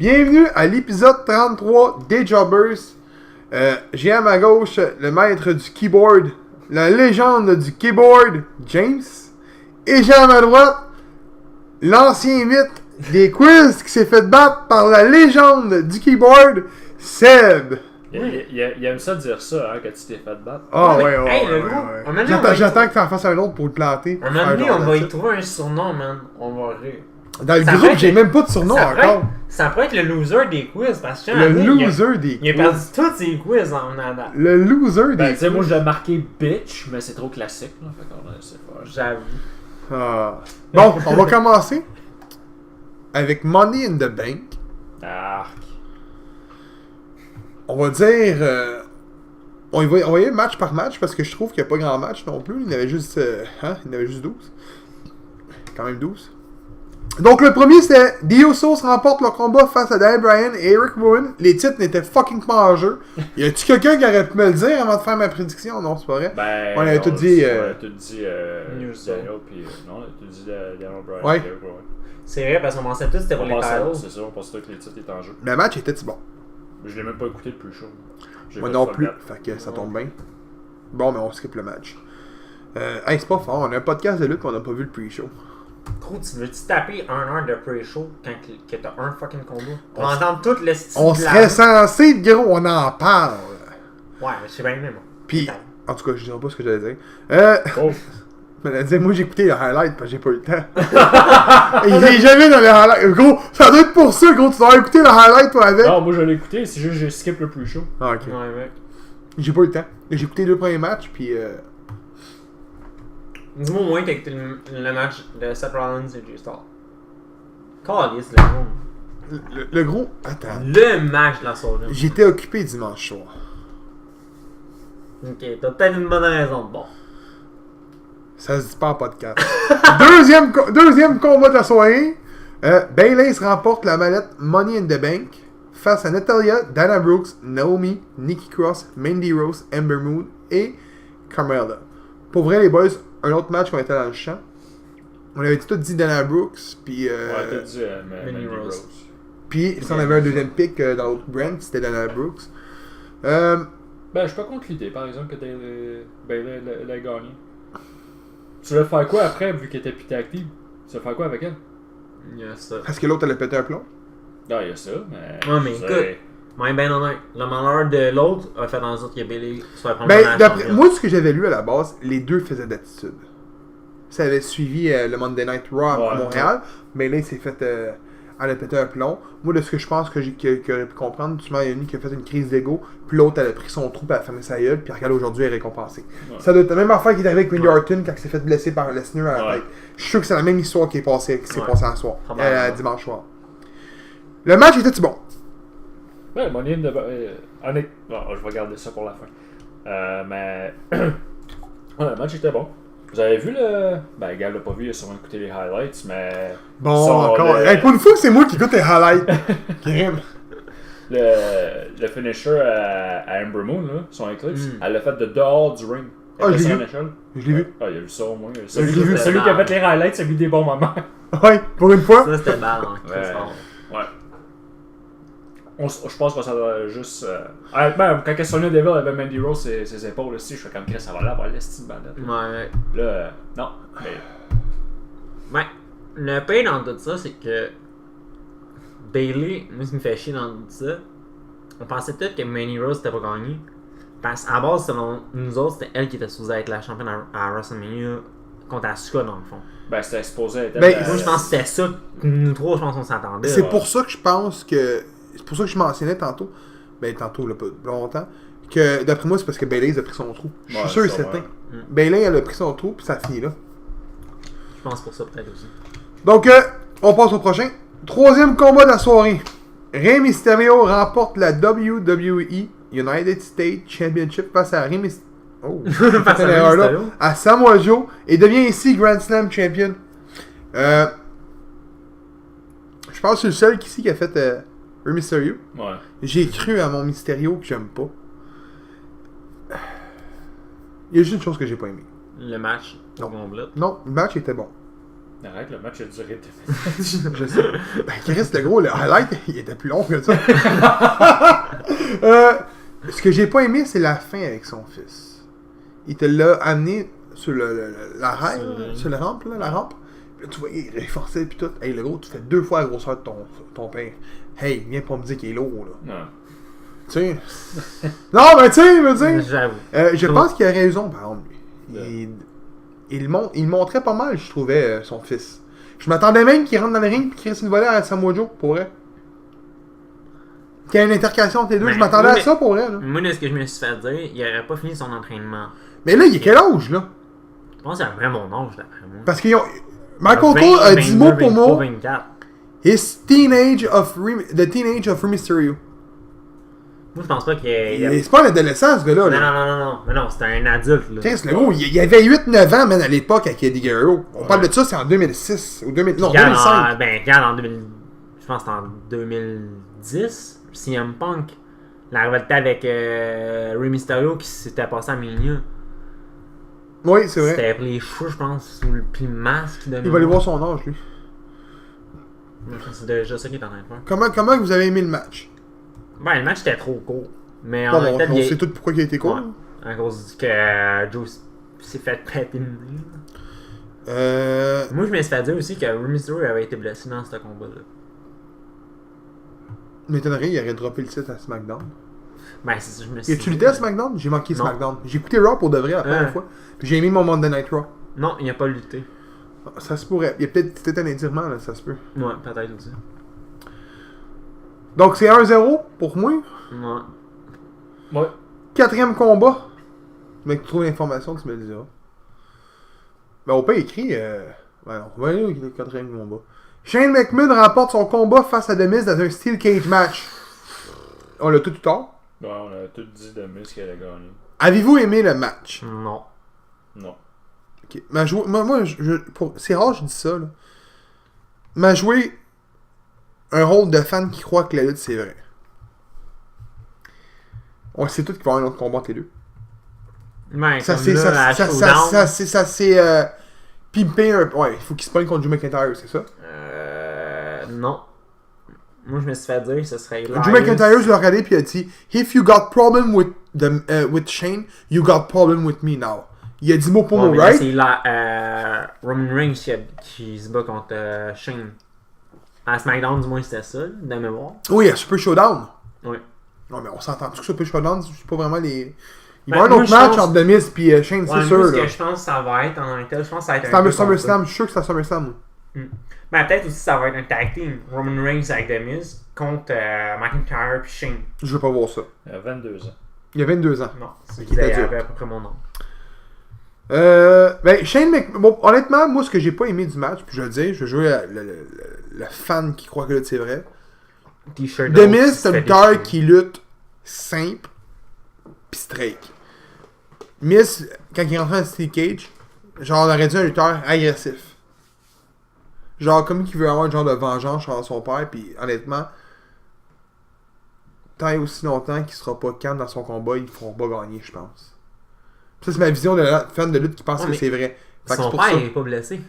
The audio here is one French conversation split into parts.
Bienvenue à l'épisode 33 des Jobbers. J'ai à ma gauche le maître du keyboard, la légende du keyboard, James. Et j'ai à ma droite l'ancien mythe des quiz qui s'est fait battre par la légende du keyboard, Seb. Il aime ça dire ça, hein, quand tu t'es fait battre. Ah Ouais, ouais, hey, ouais, le ouais, gros, ouais. J'attends que tu en fasses un autre pour le planter. Un moment donné, on va y trouver un surnom, man. On va rire. Dans le Ça groupe, pourrait j'ai être- même pas de surnom ça pourrait encore. Ça pourrait être le loser des quiz, parce que Le il a- loser des Il a quiz. perdu tous ses quiz en Nada. Le loser Ben, des tu sais, moi, quiz. je l'ai marqué bitch, mais c'est trop classique, là. Fait qu'on c'est pas. J'avoue. Ah. Bon, on va commencer avec Money in the Bank. Arc. On va dire. On va y aller match par match parce que je trouve qu'il n'y a pas grand match non plus. Il y en avait juste. Il y en avait juste 12. Quand même 12. Donc le premier c'était The Usos remportent leur combat face à Daniel Bryan et Eric Rowan. Les titres n'étaient fucking pas en jeu. Y a-tu quelqu'un qui aurait pu me le dire avant de faire ma prédiction? Non, c'est pas vrai. Ben. On avait tout dit, On avait tout dit. News. Daniel, puis. Non, on a tout dit Daniel Bryan. Ouais. puis Eric Rowan. C'est vrai, parce qu'on pensait tous que c'était pour On les pensait, titles. c'est ça, on pensait que les titres étaient en jeu. Le match était bon. Mais je l'ai même pas écouté le plus chaud. J'ai Moi fait non fuck plus. that. Fait que ça tombe bien. Bon, mais on skip le match. Hey, c'est pas fort. On a un podcast de lutte qu'on n'a pas vu le pre-show. Gros, tu veux-tu taper 1 heure de pre-show quand que t'as un fucking combat? Pour entendre tout le style. On de la- serait censé, gros, on en parle. Ouais, je sais bien, mais bon. Puis, en tout cas, je dirais pas ce que j'allais dire. Oh. Mais dire, moi j'ai écouté le highlight parce que j'ai pas eu le temps. Il est jamais dans les highlights. Gros, ça doit être pour ça, gros. Tu dois écouter le highlight toi avec. Non, moi, je l'ai écouté, c'est juste que j'ai skip le plus chaud. Ah, ok. Ouais, mec. J'ai pas eu le temps. J'ai écouté les deux premiers matchs, puis. Dis-moi au moins que t'as écouté le match de Seth Rollins et Jay Styles. Calice, le gros. Le gros. Attends. Le match de la soirée. J'étais occupé dimanche soir. Ok, t'as peut-être une bonne raison de bon. Ça se dit pas en podcast. deuxième combat de la soirée. Bayley remporte la mallette Money in the Bank face à Natalya, Dana Brooks, Naomi, Nikki Cross, Mandy Rose, Ember Moon et Carmella. Pour vrai, les boys, un autre match qu'on était dans le champ. On avait tout dit Dana Brooks, puis. Ouais, t'as dit Mandy Mandy Rose. Rose. Puis, si on avait un deuxième pick dans l'autre brand, c'était Dana Brooks. Ben, je suis pas contre l'idée, par exemple, que Bayley l'ait gagné. Tu vas faire quoi après, vu qu'elle était plus active? Tu vas faire quoi avec elle? Il y a ça. Parce que l'autre, elle a pété un plomb. Non, il y a ça, mais. Ouais, mais je écoute, sais. moi, ben honnête, le malheur de l'autre a fait en sorte que Bailey soit la Ben, première d'après championne. moi, ce que j'avais lu à la base, les deux faisaient d'attitude. Ça avait suivi le Monday Night Raw à Ouais, Montréal, mais là, il s'est fait. Elle a pété un plomb. Moi, de ce que je pense que j'aurais pu comprendre, justement, il y en a une qui a fait une crise d'ego, puis l'autre, elle a pris son trou, puis elle a fermé sa gueule, puis regarde, aujourd'hui, elle est récompensée. Ouais. Ça doit être la même affaire qui est arrivée avec Randy Orton quand il s'est fait blesser par Lesnar à la Ouais. tête. Je suis sûr que c'est la même histoire qui s'est passée Ouais. en soir, Probablement. dimanche soir. Le match était-tu bon? Ouais, Money in the Bank. Honnête. Bon, je vais garder ça pour la fin. Mais. Ouais, le match était bon. Vous avez vu le. Ben, Gab l'a pas vu, il a sûrement écouté les highlights, mais. Bon, Son, encore. le- Hey, pour une fois que c'est moi qui écoute les highlights. Crime. Le finisher à Ember Moon, là, son Eclipse, elle l'a fait de dehors du ring. Ah, Elle je était l'ai sur vu. une échelle. Je l'ai vu. Ah, il a vu ça au moins. Je l'ai Celui, vu. celui qui a fait les highlights, c'est lui des bons moments. Ouais, pour une fois. Ça, c'était mal, hein. Ouais. Ouais. Je pense que ça doit juste. Honnêtement, quand Sonya Deville avait Mandy Rose ses épaules aussi, je fais comme Chris, ça va là avoir l'estime bandette. Ouais. Là, non. Mais. Ouais. Le pire dans tout ça, c'est que Bailey, moi, ce qui me fait chier dans tout ça, on pensait tous que Manny Rose n'était pas gagné. Parce qu'à base, selon nous autres, c'était elle qui était supposée être la championne à WrestleMania contre Asuka, dans le fond. Ben, c'était supposé être. Ben, Moi, je pense que c'était ça que nous trois, je pense qu'on s'attendait. C'est là. pour ça que je pense que. C'est pour ça que je mentionnais tantôt. Ben, tantôt, là, pas longtemps. Que d'après moi, c'est parce que Bayley a pris son trou. Je suis Ouais, sûr et ça, certain. ouais. Bayley, elle a pris son trou, puis ça finit là. Je pense pour ça, peut-être aussi. Donc, on passe au prochain. Troisième combat de la soirée. Rey Mysterio remporte la WWE United States Championship face à Rey Mysterio. Oh, Face à Rey erreur là. Mysterio. À Samoa Joe et devient ici Grand Slam Champion. Je pense que c'est le seul ici qui a fait Rey Mysterio. Ouais. J'ai cru à mon Mysterio que j'aime pas. Il y a juste une chose que j'ai pas aimé. Le match, Non. au complet. Non, le match était bon. Arrête, le match a duré 2 minutes. Je sais. Ben, Chris, le gros, le highlight, il était plus long que ça. Ce que j'ai pas aimé, c'est la fin avec son fils. Il te l'a amené sur la rail, sur la rampe, là, la rampe. Puis là, tu vois, il renforçait puis tout. Hey, le gros, tu fais 2 fois la grosseur de ton père. Hey, viens pas me dire qu'il est lourd, là. Non. Tu sais. Non, mais tu sais, je veux dire. J'avoue. Je pense qu'il a raison, par exemple. Il montrait pas mal, je trouvais, son fils. Je m'attendais même qu'il rentre dans le ring et qu'il reste une volée à Samoa Joe, pour vrai. Qu'il y ait une intercation entre les deux, Ben, je m'attendais oui, à ça, pour vrai. Là. Moi, de ce que je me suis fait dire, il aurait pas fini son entraînement. Mais là, il est quel âge, là? Je pense qu'il a vraiment mon âge, d'après moi. Parce qu'ils ont... Michael Cole a dit mot pour mot. 24. The teenage of Rey Mysterio. Moi, je pense pas qu'il ait... C'est pas un adolescent, ce gars-là. Non, Là. non. Mais non, c'était un adulte, là. Chris, le gros, il avait 8-9 ans, man, à l'époque, avec Eddie Guerrero. On parle de ça, c'est en 2006. Ou 2000... Non, 2005. Regarde, en 2000... Je pense que c'était en 2010, CM Punk. La rivalité avec Rey Mysterio qui s'était passé à Mania. Oui, c'est vrai. C'était pour les cheveux, je pense, puis le masque. Il va aller voir son âge, lui. C'est déjà ça qu'il est en train de faire. Comment vous avez aimé le match? Ben, le match était trop court. Mais en Bon, même temps, on sait tout pourquoi il a été court. Ouais, à cause que Joe s'est fait péter le nez. Moi, je me suis fait dire aussi que Rey Mysterio avait été blessé dans ce combat-là. M'étonnerait, il aurait droppé le titre à SmackDown. Ben, c'est ça, je me Y suis a-tu lutté à SmackDown? J'ai manqué Non. SmackDown. J'ai écouté Raw pour de vrai la première fois. Puis j'ai aimé mon Monday Night Raw. Non, il a pas lutté. Ça se pourrait. Il y a peut-être un étirement, là, ça se peut. Ouais, peut-être aussi. Donc c'est 1-0 pour moi. Ouais. Ouais. 4e combat. Mec, tu trouves l'information, tu me le diras. Ben, on peut écrire. Ben non, on va aller au 4e combat. Shane McMahon remporte son combat face à The Miz dans un Steel Cage match. On l'a tout tard. Ouais, on a tout dit de Miz qu'elle a gagné. Avez-vous aimé le match? Non. Non. Ok. C'est rare que je dis ça, là. M'a joué un rôle de fan qui croit que la lutte, c'est vrai. On sait tous qu'il va y avoir un autre combat entre les deux. Ben, Ça comme c'est là, à Showdown. ça c'est pimpé un peu. Ouais, il faut qu'il se pogne contre Drew McIntyre, c'est ça? Non. Moi, je me suis fait dire que ce serait Elias. Drew McIntyre, je l'ai regardé puis il a dit If you got problem with Shane, you got problem with me now. Il a dit mot pour mot, mais là, right? c'est Roman Reigns qui se bat contre Shane. À SmackDown, du moins, c'était ça, de mémoire. Oui, à Super Showdown. Oui. Non, mais on s'entend que Super Showdown, c'est pas vraiment les. Il Ben, va y avoir un moi, autre je match pense- entre The Miz et Shane, Ouais, c'est sûr. moi, ce Là. que je pense que ça va être en tant que tel, je pense que ça va être C'est un à peu comme SummerSlam, ça. je suis sûr que c'est à SummerSlam. moi. Ben, peut-être aussi ça va être un tag team. Roman Reigns avec The Miz contre McIntyre puis Shane. Je veux pas voir ça. Il a 22 ans. Il y a 22 ans. Non, c'est Qui était dur. à peu près mon nom. Ben, Shane McMahon. Bon, honnêtement, moi, ce que j'ai pas aimé du match, puis je vais le dire, je vais jouer le fan qui croit que là, c'est vrai. T-shirt. The Miz, c'est un lutteur qui lutte simple, pis straight. Miz, quand il rentre dans Steel Cage, genre, on aurait dit un lutteur agressif. Genre, comme qu'il veut avoir un genre de vengeance sur son père, pis honnêtement, tant et aussi longtemps qu'il sera pas calme dans son combat, ils feront pas gagner, je pense. Ça, c'est ma vision de fan de lutte qui pense Ouais, que mais c'est vrai. Fait que Son c'est pour père ça. il est pas blessé.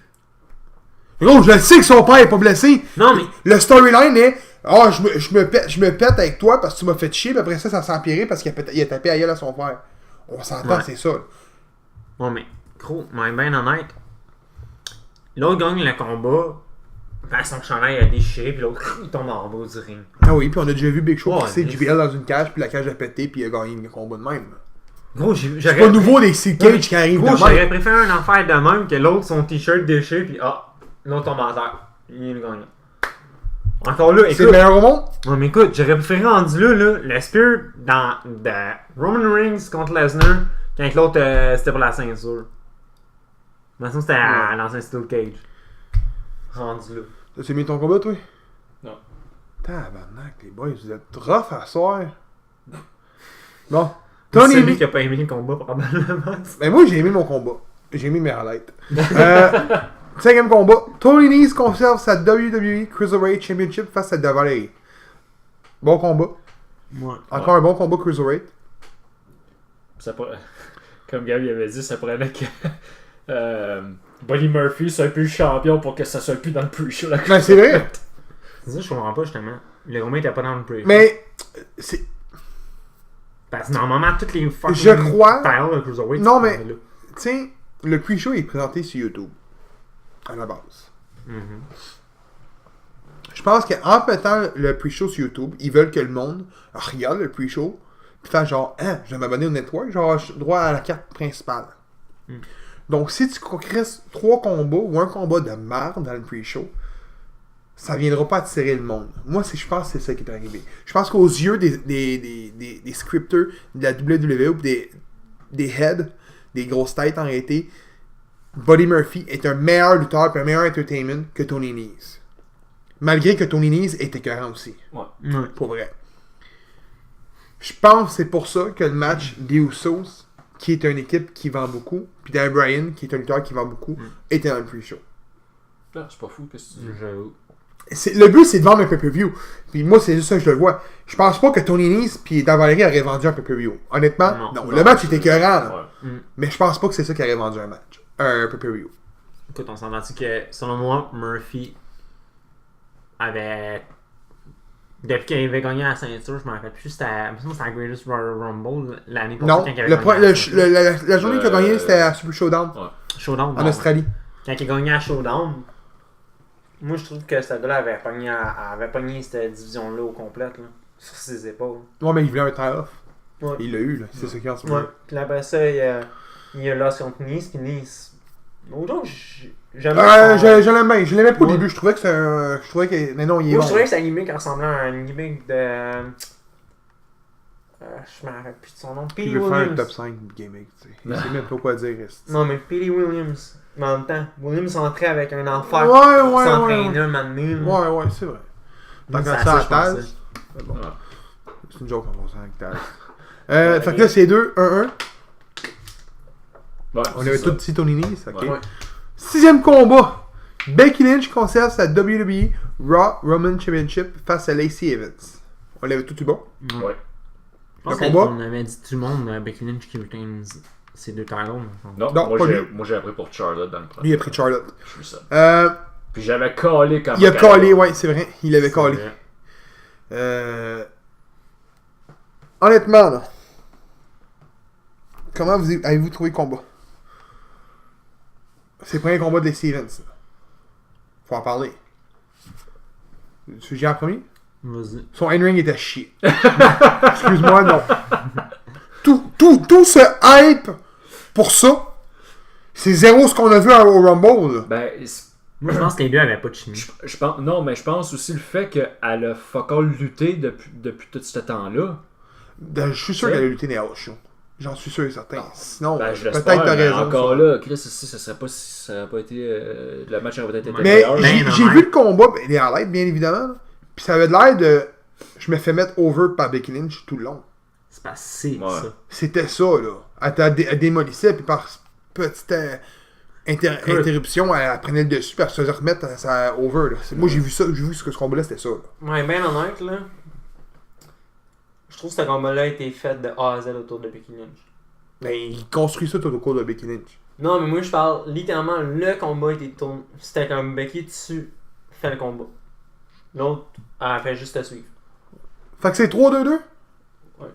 Gros, je le sais que son père est pas blessé. Non, mais. Le storyline est je me pète avec toi parce que tu m'as fait chier, puis après ça s'est empiré parce qu'il a tapé à gueule à son père. On s'entend, Ouais. c'est ça. Là. Bon, mais, gros, mais bien honnête, l'autre gagne le combat, ben, son chandail a déchiré, puis l'autre, il tombe en bas du ring. Ah oui, puis on a déjà vu Big Show Ouais, pisser mais- JBL dans une cage, puis la cage a pété, puis il a gagné le combat de même. Gros, C'est pas nouveau des Steel Cage qui arrivent Gros, de j'aurais même. préféré un affaire de même que l'autre, son t-shirt déchiré, puis l'autre tombe en terre. Il est le gagnant. Encore là, C'est le écoute. meilleur au monde? Ouais, mais écoute, j'aurais préféré rendu là, le spear de Roman Reigns contre Lesnar, quand l'autre, c'était pour la ceinture. Mais ça, c'était à l'ancien Steel Cage. Rendu là. T'as aimé ton combat, toi? Non. Tabarnak, les boys, vous êtes rough à soir. Bon. C'est Tony celui B. qui a pas aimé le combat, probablement. Ben moi, j'ai aimé mon combat. J'ai aimé mes highlights. 5e combat. Tony Nese conserve sa WWE Cruiserweight Championship face à Davaleri. Bon combat. Ouais. Encore un bon combat Cruiserweight. Ça pourrait- Comme Gabi avait dit, ça prenait que Buddy Murphy soit plus le champion pour que ça soit plus dans le pre-show. Ben, c'est vrai. C'est ça, je comprends pas justement. Le combat était pas dans le pre. Mais, c'est. Parce que normalement, toutes les fucking Je crois- titles de Cruiserweight, Non, c'est mais- là. Tu sais, le pre-show est présenté sur YouTube. À la base. Mhm. Je pense qu'en mettant le pre-show sur YouTube, ils veulent que le monde regarde le pre-show, puis fasse genre, hein, je vais m'abonner au network, genre, j'ai droit à la carte principale. Mm. Donc, si tu crées 3 combats ou un combat de merde dans le pre-show, ça viendra pas attirer le monde. Moi, je pense que c'est ça qui est arrivé. Je pense qu'aux yeux des scripters de la WWE ou des heads, des grosses têtes en réalité, Buddy Murphy est un meilleur lutteur et un meilleur entertainment que Tony Nese. Malgré que Tony Nese est écœurant aussi. Ouais. Ouais. Pour vrai. Je pense que c'est pour ça que le match des Usos, qui est une équipe qui vend beaucoup, puis Dan Bryan, qui est un lutteur qui vend beaucoup, était dans le pre-show. Ah, c'est pas fou, qu'est-ce que tu dis? J'avoue. Le but, c'est de vendre un pay-per-view. Puis moi, c'est juste ça que je le vois. Je pense pas que Tony Nese puis Dan Valerie auraient vendu un pay-per-view. Honnêtement, non. Le match était écœurant, là. Ouais. Mais je pense pas que c'est ça qui aurait vendu un match. Un pay-per-view. Écoute, on s'entend-tu que, selon moi, Murphy avait... Depuis qu'il avait gagné la ceinture, je m'en rappelle plus, c'était à Greatest Royal Rumble l'année Non, passée quand il avait gagné la journée qu'il a gagné, c'était à Super Showdown, Ouais. Showdown. en bon, Australie. Quand il a gagné à Showdown, moi je trouve que ce gars-là avait pogné cette division-là au complet, là, sur ses épaules. Ouais, mais il voulait un tie-off. Ouais. Il l'a eu, là. C'est ce qu'il y a en ce Ouais. moment. Puis après ça, il a lost contre Nice, puis Nice. Autant j'aime Je l'aime bien. Je l'aimais pas au Ouais. début. Je trouvais que c'est un. Je trouvais que. Mais non, il est Moi, bon. je trouvais que sa gimmick ressemblait à un gimmick de. Je me rappelle plus de son nom. Il Petey veut faire un Williams. top 5 gaming, tu sais. Il sait même pas quoi dire. esti. Non, mais Petey Williams. Mais en même temps, Williams entrait avec un enfer. Ouais, pour ouais, s'entraîner ouais. un moment donné, là. Ouais, ouais, c'est vrai. Tant Moi, qu'à c'est ça, à à je Taz. pensais. C'est bon. Ouais. C'est une joke en passant avec Taz. Fait que là, c'est 2-1-1. Ouais, On c'est avait ça. tout dit Tony Nese, ok. Ouais. 6e combat. Becky Lynch concerne sa WWE Raw Women's Championship face à Lacey Evans. On l'avait tout eu bon. Ouais. Je pense Le combat? qu'on avait dit tout le monde, Becky Lynch qui retains ces deux titles. Non, Non, pas lui. moi j'ai appris pour Charlotte dans le premier. Lui, il a pris Charlotte. Je suis ça. Puis j'avais calé quand Il a même. collé, ouais, c'est vrai. Il avait collé. Honnêtement, là. Comment avez-vous trouvé le combat? C'est le premier combat de Lacey Evans. Là. Faut en parler. Tu veux dire en premier? Vas-y. Son in-ring était chier. Excuse-moi, non. Tout ce hype pour ça, c'est zéro ce qu'on a vu au Rumble. Là. Ben, Moi, je pense que les deux avaient pas de chimie. je pense, non, mais je pense aussi le fait qu'elle a fuck all lutté depuis tout ce temps-là. Je suis sûr qu'elle a lutté dans les house shows. J'en suis sûr et certain. Sinon, Ben, je peut-être l'espère, t'as mais raison. encore ça. là, Chris, si ça serait pas si ça n'aurait pas été. Le match aurait peut-être été Mais meilleur. j'ai Ben, j'ai non, vu le combat, les highlights, bien évidemment. Là. Puis ça avait l'air de. Je me fais mettre over par Becky Lynch tout le long. C'est pas c'est Ouais. ça. C'était ça, là. Elle démolissait, puis par petite interruption, elle prenait le dessus, puis elle se faisait remettre à sa over. Là. Moi, j'ai vu ça, j'ai vu ce combat-là, c'était ça. Là. Ouais, ben honnête, là. Je trouve que ce combat-là a été fait de A à Z autour de Becky Lynch. Ben, il construit ça tout au cours de Becky Lynch. Non, mais moi, je parle littéralement, le combat était tourné. C'était comme Becky dessus, fait le combat. L'autre, elle fait juste te suivre. Fait que c'est 3-2-2. Ouais.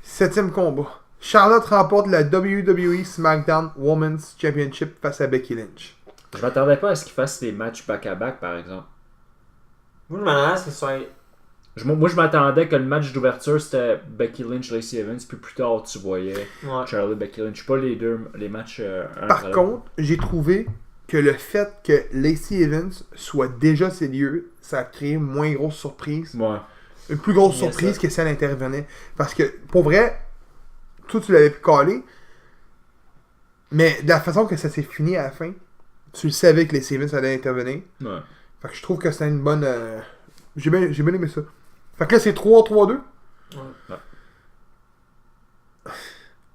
7e combat. Charlotte remporte la WWE SmackDown Women's Championship face à Becky Lynch. Je m'attendais pas à ce qu'ils fassent des matchs back-à-back, par exemple. Moi, je m'attendais à ce que ce soit. Moi, je m'attendais que le match d'ouverture c'était Becky Lynch, Lacey Evans, puis plus tard tu voyais Ouais. Charlotte, Becky Lynch. Pas les matchs. Un Par après contre, j'ai trouvé que le fait que Lacey Evans soit déjà ses lieux, ça a créé moins grosse surprise. l'autre. Ouais. Une plus grosse Yes, surprise ça. que si elle intervenait. Parce que, pour vrai, toi tu l'avais pu caler, mais de la façon que ça s'est fini à la fin, tu le savais que Lacey Evans allait intervenir. Ouais. Fait que je trouve que c'était une bonne. J'ai bien aimé ça. Fait que là, c'est 3-3-2. Ouais.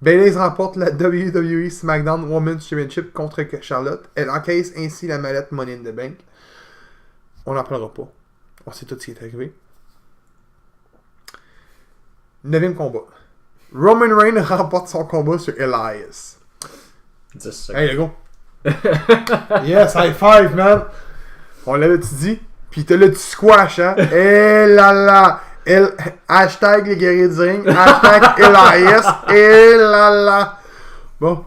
Bayley remporte la WWE SmackDown Women's Championship contre Charlotte. Elle encaisse ainsi la mallette Money in the Bank. On n'en parlera pas. On sait tout ce qui est arrivé. 9e combat. Roman Reigns remporte son combat sur Elias. 10 secondes. Hey, le gars. Yes, high five, man. On l'avait-tu dit? Pis t'as le petit squash, hein? Eh là là! Hashtag les guerriers du ring. Hashtag LIS. Eh là là! Bon,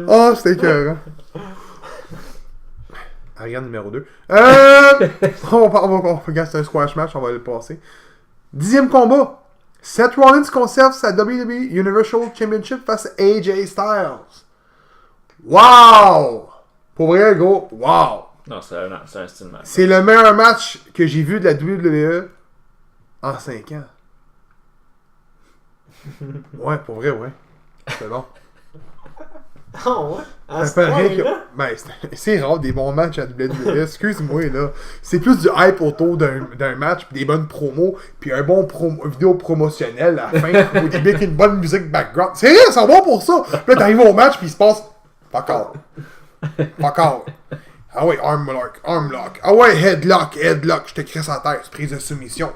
oh, c'était écœurant. Ariane numéro 2. Regarde, c'est un squash match, on va le passer. 10e combat. Seth Rollins conserve sa WWE Universal Championship face à AJ Styles. Wow! Pour vrai, gros, wow! Non, c'est un style match. C'est le meilleur match que j'ai vu de la WWE en 5 ans. Ouais, pour vrai, ouais. C'est bon. Oh, ouais. À ce Ça paraît que. point-là? Ben, c'est rare des bons matchs à WWE. Excuse-moi, là. C'est plus du hype autour d'un match, pis des bonnes promos, puis un bon vidéo promotionnel à la fin, au début avec une bonne musique background. C'est rien, c'est bon pour ça. Puis là, t'arrives au match, puis il se passe. Fuck all. Fuck all. Ah ouais, arm lock. Ah ouais, headlock. Je te crisse à terre. Prise de soumission.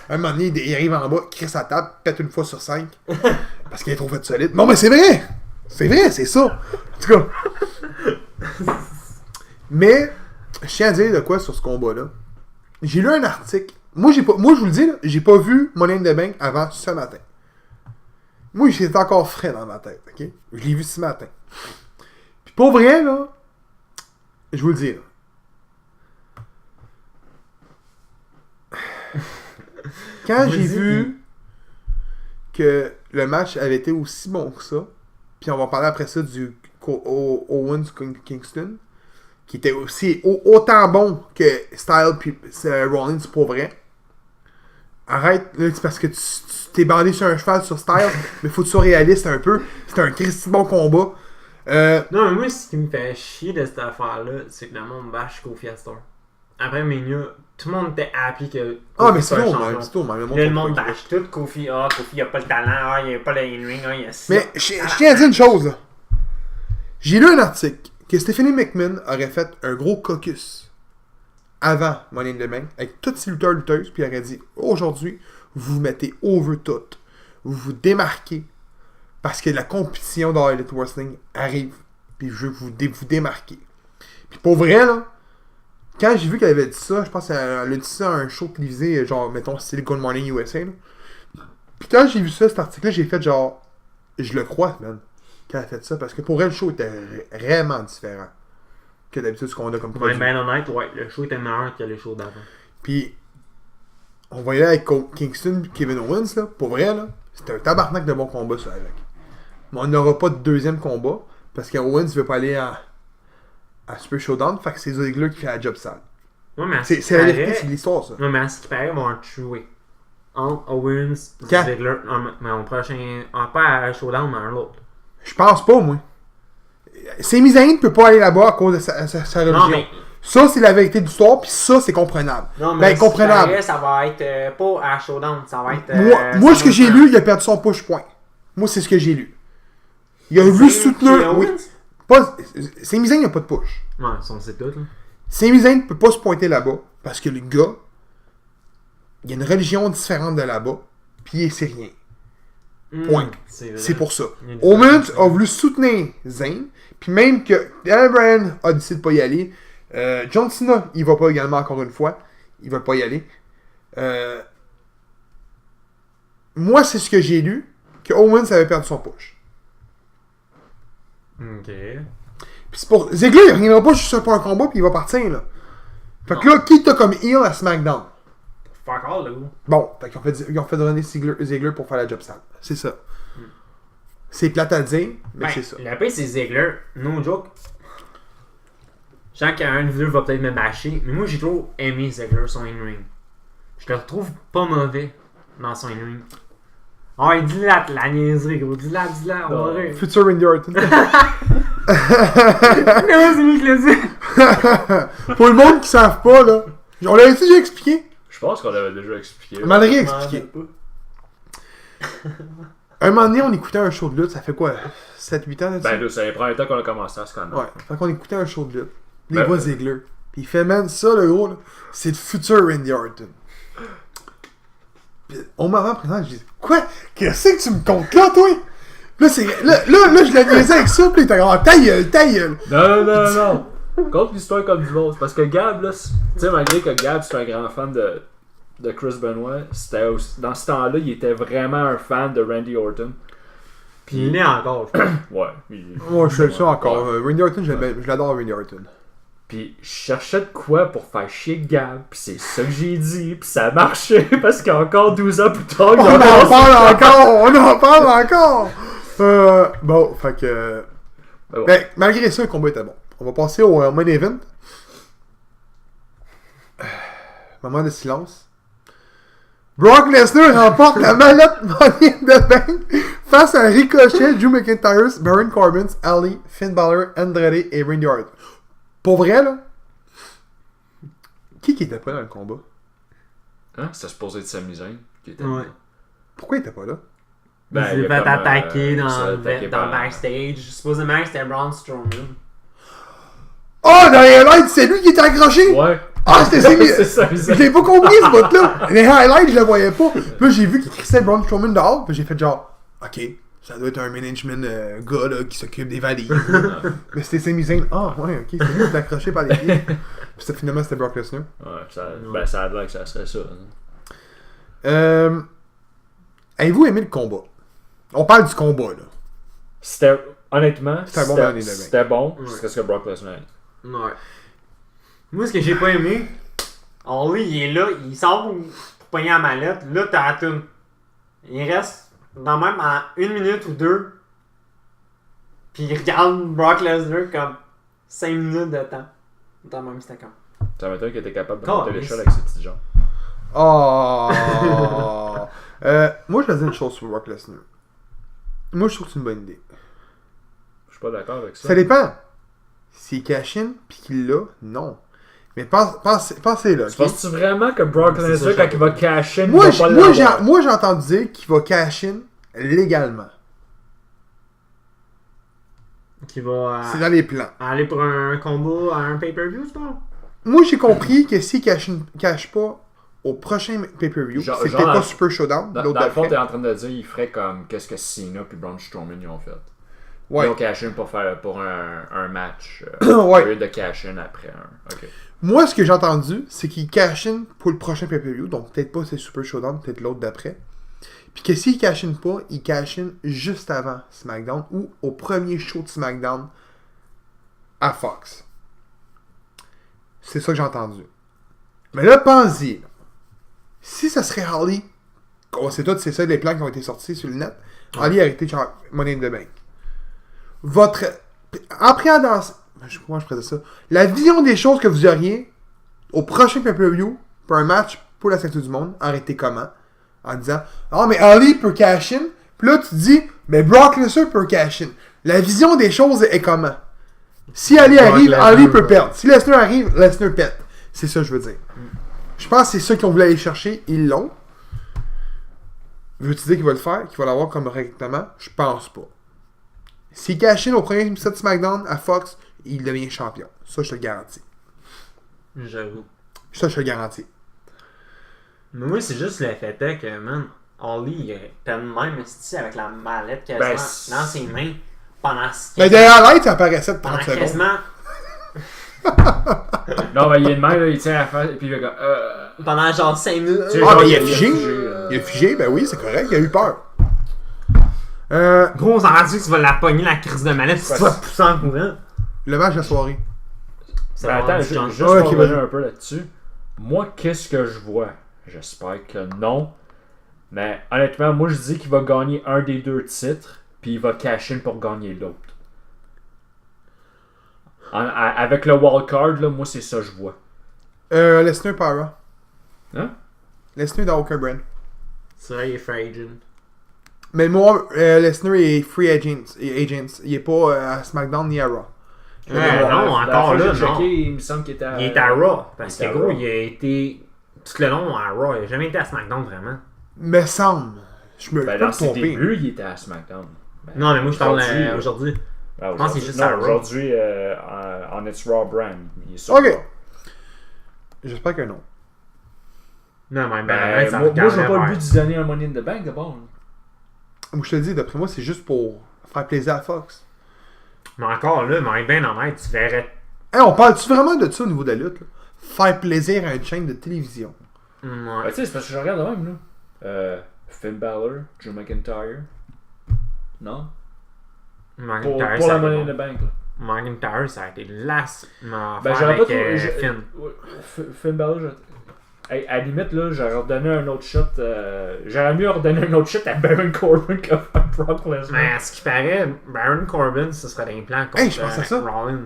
Un moment donné, il arrive en bas, crisse à table, pète une fois sur 5. Parce qu'il est trop fait solide. Non, mais c'est vrai! C'est ça. En tout cas. Mais, je tiens à dire de quoi sur ce combat-là. J'ai lu un article. Moi, je vous le dis, là, j'ai pas vu Money in the Bank avant ce matin. Moi, j'étais encore frais dans ma tête, ok? Je l'ai vu ce matin. Puis pour vrai, là, je vous le dis, là. Quand j'ai vu que le match avait été aussi bon que ça, puis on va parler après ça du Owens Kingston, qui était aussi autant bon que Styles puis Rollins pour vrai. Arrête, là, c'est parce que tu t'es bandé sur un cheval sur Styles, mais faut que tu sois réaliste un peu. C'était un Christy bon combat. Non, mais moi, ce qui me fait chier de cette affaire-là, c'est que le monde bâche Kofi à Star. Après Mania, tout le monde était happy que Kofi Ah, mais c'est soit normal, champion. c'est normal. Là, le monde bâche tout Kofi. Ah, Kofi, il a pas le talent. Ah, il a pas le in-ring. Ah, il a ça. Mais je tiens à dire une chose, là. J'ai lu un article que Stephanie McMahon aurait fait un gros caucus avant Money in the Bank avec toutes ces lutteuses, puis elle aurait dit aujourd'hui, vous vous mettez over tout. Vous vous démarquez parce que la compétition dans Elite Wrestling arrive, puis je veux vous démarquer. Puis pour vrai, là, quand j'ai vu qu'elle avait dit ça, je pense qu'elle a dit ça à un show télévisé, genre, mettons, style Good Morning USA, là. Puis quand j'ai vu ça, cet article-là, j'ai fait genre, je le crois, man, qu'elle a fait ça, parce que pour elle, le show était vraiment différent que d'habitude ce qu'on a comme produit. Ouais, ben honnête, ouais, le show était meilleur que le show d'avant. Puis, on voyait avec Kingston et Kevin Owens, là, pour vrai, là, c'était un tabarnak de bon combat, ça, avec. Mais on n'aura pas de deuxième combat, parce qu'Owens ne veut pas aller à Super Showdown, fait que c'est Ziggler qui fait la job sale. Ouais, mais C'est la vérité, c'est de l'histoire, ça. Ouais, mais à ce qui paraît, ils vont un tuer. Entre Owens, Quand? Ziggler, mais au prochain. Pas à Showdown, mais à l'autre. Je pense pas, moi. Sami Zayn ne peut pas aller là-bas à cause de sa religion. Non, mais. Ça, c'est la vérité de l'histoire, puis ça, c'est comprenable. Non, mais Ben, comprenable. Paraît, ça va être pas à Showdown, ça va être. Moi ce que j'ai lu, il a perdu son push-point. Moi, c'est ce que j'ai lu. Il a voulu soutenir. Oui. Sami Zayn n'a pas de push. Ouais, ça, on sait tout, là. Sami Zayn ne peut pas se pointer là-bas, parce que le gars, il y a une religion différente de là-bas, puis il est syrien. Point. C'est pour ça. Owens a voulu soutenir Zayn, puis même que Daniel Bryan a décidé de pas y aller. John Cena, il va pas également encore une fois. Il va pas y aller. Moi, c'est ce que j'ai lu, que Owens avait perdu son push. Ok. Puis c'est pour. Ziggler, il reviendra pas juste pour un combat, puis il va partir, là. Fait que là, qui t'a comme heel à SmackDown? Fuck all, là. Bon, fait qu'ils ont fait donner Ziggler pour faire la job sale. C'est ça. C'est plate à dire, mais Ben, c'est ça. le pire, c'est Ziggler. No joke. Je sens qu'un de vous va peut-être me bâcher, mais moi, j'ai trop aimé Ziggler, son in-ring. Je le trouve pas mauvais dans son in-ring. Oh, il dit la niaiserie, gros. Dis-la, on va rire. Future Randy Orton. Non, c'est lui qui l'a dit. Pour le monde qui savent pas, là. On l'avait déjà expliqué. Je pense qu'on l'avait déjà expliqué. On m'en avait expliqué. Un moment donné, on écoutait un show de lutte, ça fait quoi? 7-8 ans là-dessus? Ben là, ça prend un temps qu'on a commencé à se connaître. Ouais, fait qu'on écoutait un show de lutte. Les Ben, voix Ziggler. Puis il fait, man, ça, le gros, là, c'est le futur Randy Orton. Puis au moment présent, je dis, quoi? Qu'est-ce que tu me comptes là, toi? Là, je l'ai niaisé avec ça, pis il était comme, ta gueule. Non. Contre l'histoire comme du monde. Parce que Gab, là, tu sais, malgré que Gab, c'est un grand fan de Chris Benoit, dans ce temps-là, il était vraiment un fan de Randy Orton. Puis il est encore, je pense. Ouais. Moi, je suis ça encore. Randy Orton, je l'adore, Randy Orton. Puis je cherchais de quoi pour faire chier Gab, pis c'est ça que j'ai dit, pis ça a marché, parce qu'encore 12 ans plus tard, On en parle encore! Bon, fait que... bon. Ben, malgré ça, le combat était bon. On va passer au main event. Moment de silence. Brock Lesnar remporte la mallette Money in the Bank face à Ricochet, Drew McIntyre, Baron Corbin, Ali, Finn Balor, Andrade et Randy Orton. Pour vrai, là, qui était pas dans le combat? Hein? C'était supposé être Sami Zayn qui était Ouais. là. Pourquoi il était pas là? Il s'est il fait a comme, attaquer il s'est dans attaqué le par- backstage. Supposément que c'était Braun Strowman. Oh, dans les highlights, c'est lui qui était accroché! Ouais. Ah, c'était Sami C'est Sami Je Zayn. l'ai pas compris, ce bout-là! Les highlights, je le voyais pas. Puis là, j'ai vu qu'il crissait Braun Strowman dehors, puis j'ai fait genre, ok, ça doit être un management gars là, qui s'occupe des valises. Mais c'était Sami Zayn. Ah, ouais, ok, c'est lui qui était accroché par les pieds. Puis finalement, c'était Brock Lesnar. Ouais, ça a l'air que ça serait ça. Hein. Avez-vous aimé le combat? On parle du combat, là. C'était, honnêtement, C'était bon dans les c'était bon, Ouais. jusqu'à ce que Brock Lesnar ait. Ouais. Moi, ce que j'ai pas aimé, lui, il est là, il sort pour pogner la mallette. Là, t'as la toune. Il reste dans même en 1 minute ou 2. Puis il regarde Brock Lesnar comme 5 minutes de temps. Dans même, c'était comme. Ça m'étonne qu'il était capable de Calisse. monter l'échelle avec ses petits jambes. Oh! Moi, je vais dire une chose sur Brock Lesnar. Moi, je trouve que c'est une bonne idée. Je suis pas d'accord avec ça. Ça dépend. S'il cash in pis qu'il l'a, non. Mais pensez là. Tu penses-tu vraiment que Brock C'est Lesnar, ça, quand il va cash in, Moi, il va pas l'avoir? moi, j'ai entendu dire qu'il va cash in légalement. Qui va C'est dans les plans. aller pour un combat à un pay-per-view, c'est pas? Moi, j'ai compris que s'il cache pas au prochain pay-per-view, Genre- c'est genre peut-être pas dans- Super Showdown, Dans l'autre le fond, d'après. t'es en train de dire il ferait comme qu'est-ce que Cena puis Braun Strowman ils ont fait. Ouais. Ils ont cash in pour un match. Ouais. Au lieu de cash in après un. Ok. Moi, ce que j'ai entendu, c'est qu'il cash in pour le prochain pay-per-view, donc peut-être pas c'est Super Showdown, peut-être l'autre d'après. Puis que s'il cash in pas, il cash in juste avant SmackDown ou au premier show de SmackDown à Fox. C'est ça que j'ai entendu. Mais là, pensez-y. Là. Si ça serait Holly, on sait tous, c'est ça les plans qui ont été sortis sur le net. Holly a arrêté genre Money in the Bank. Votre appréhendance. Comment je faisais ça? La vision des choses que vous auriez au prochain pay-per-view pour un match pour la ceinture du monde, arrêtez comment? En disant, ah, mais Ali peut cash in. Puis là, tu dis, mais Brock Lesnar peut cash in. La vision des choses est comment? Si Ali Brock arrive, Lesnar, Ali peut ouais. perdre. Si Lesnar arrive, Lesnar pète. C'est ça que je veux dire. Je pense que c'est ça qu'on voulait aller chercher. Ils l'ont. Veux-tu dire qu'il va le faire? Qu'il va l'avoir comme correctement? Je pense pas. S'il cash in au premier épisode de SmackDown à Fox, il devient champion. Ça, je te le garantis. J'avoue. Ça, je te le garantis. Mais moi, c'est juste le fait est que, man, Holly, il était de même esti avec la mallette quasiment Ben, dans ses mains pendant Mais derrière l'aide, ça apparaissait de 30 pendant secondes. quasiment Non, mais il est de même, là, il tient à la face, et puis il est comme. pendant genre 5 minutes. Tu sais, Ah, genre, mais il a figé. là. Il a figé, ben oui, c'est correct, il a eu peur. Gros, on s'en rend que tu vas la pogner la crise de mallette si tu vas pousser en courant. Le match de la soirée. Ça Mais va attends, rendre juste John- juste Ouais, pour ok, revenir vas-y. un peu là-dessus. Moi, qu'est-ce que je vois? J'espère que non. Mais honnêtement, moi je dis qu'il va gagner un des deux titres, puis il va cash in pour gagner l'autre. Avec le wildcard, là, moi c'est ça que je vois. Lesnar Para. Hein? Lesnar dans aucun brand. C'est vrai, il est free agent. Mais moi, Lesnar est free agent. Il est pas à SmackDown ni à Raw. Ouais, non, encore là, non. Il me semble qu'il était à... Il est à Raw. Parce il est que à gros, Raw. il a été tout le long à Raw. Il a jamais été à SmackDown vraiment. Me semble. Je me Ben, peux dans me ses tromper. débuts, il était à SmackDown. Ben, Non, mais moi je parle aujourd'hui, aujourd'hui. ben, je pense que c'est juste non, à Raw. aujourd'hui, en It's Raw brand. Il est sur Ok. Raw. J'espère que non. Non, mais Ben, moi, je vois pas le but de lui donner un Money in the Bank d'abord. là. Moi, je te dis, d'après moi, c'est juste pour faire plaisir à Fox. Mais encore là, mais bien honnête, tu verrais. Hey, on parle-tu vraiment de ça au niveau de la lutte? Là? Faire plaisir à une chaîne de télévision. Ouais. Ben, tu sais, c'est parce que je regarde de même, là. Finn Balor, Drew McIntyre. Non? McIntyre, Pour ça la a été Money in bon. the Bank, là. McIntyre, ça a été l'as. Ben, j'aurais pas trop. Finn. Finn Balor, hey, à la limite, là, j'aurais redonné un autre shot. J'aurais mieux redonné un autre shot à Baron Corbin qu'à Brock Lesnar. Mais à ce qui paraît, Baron Corbin, ce serait l'implant contre Hey, je pense à ça. Rollins.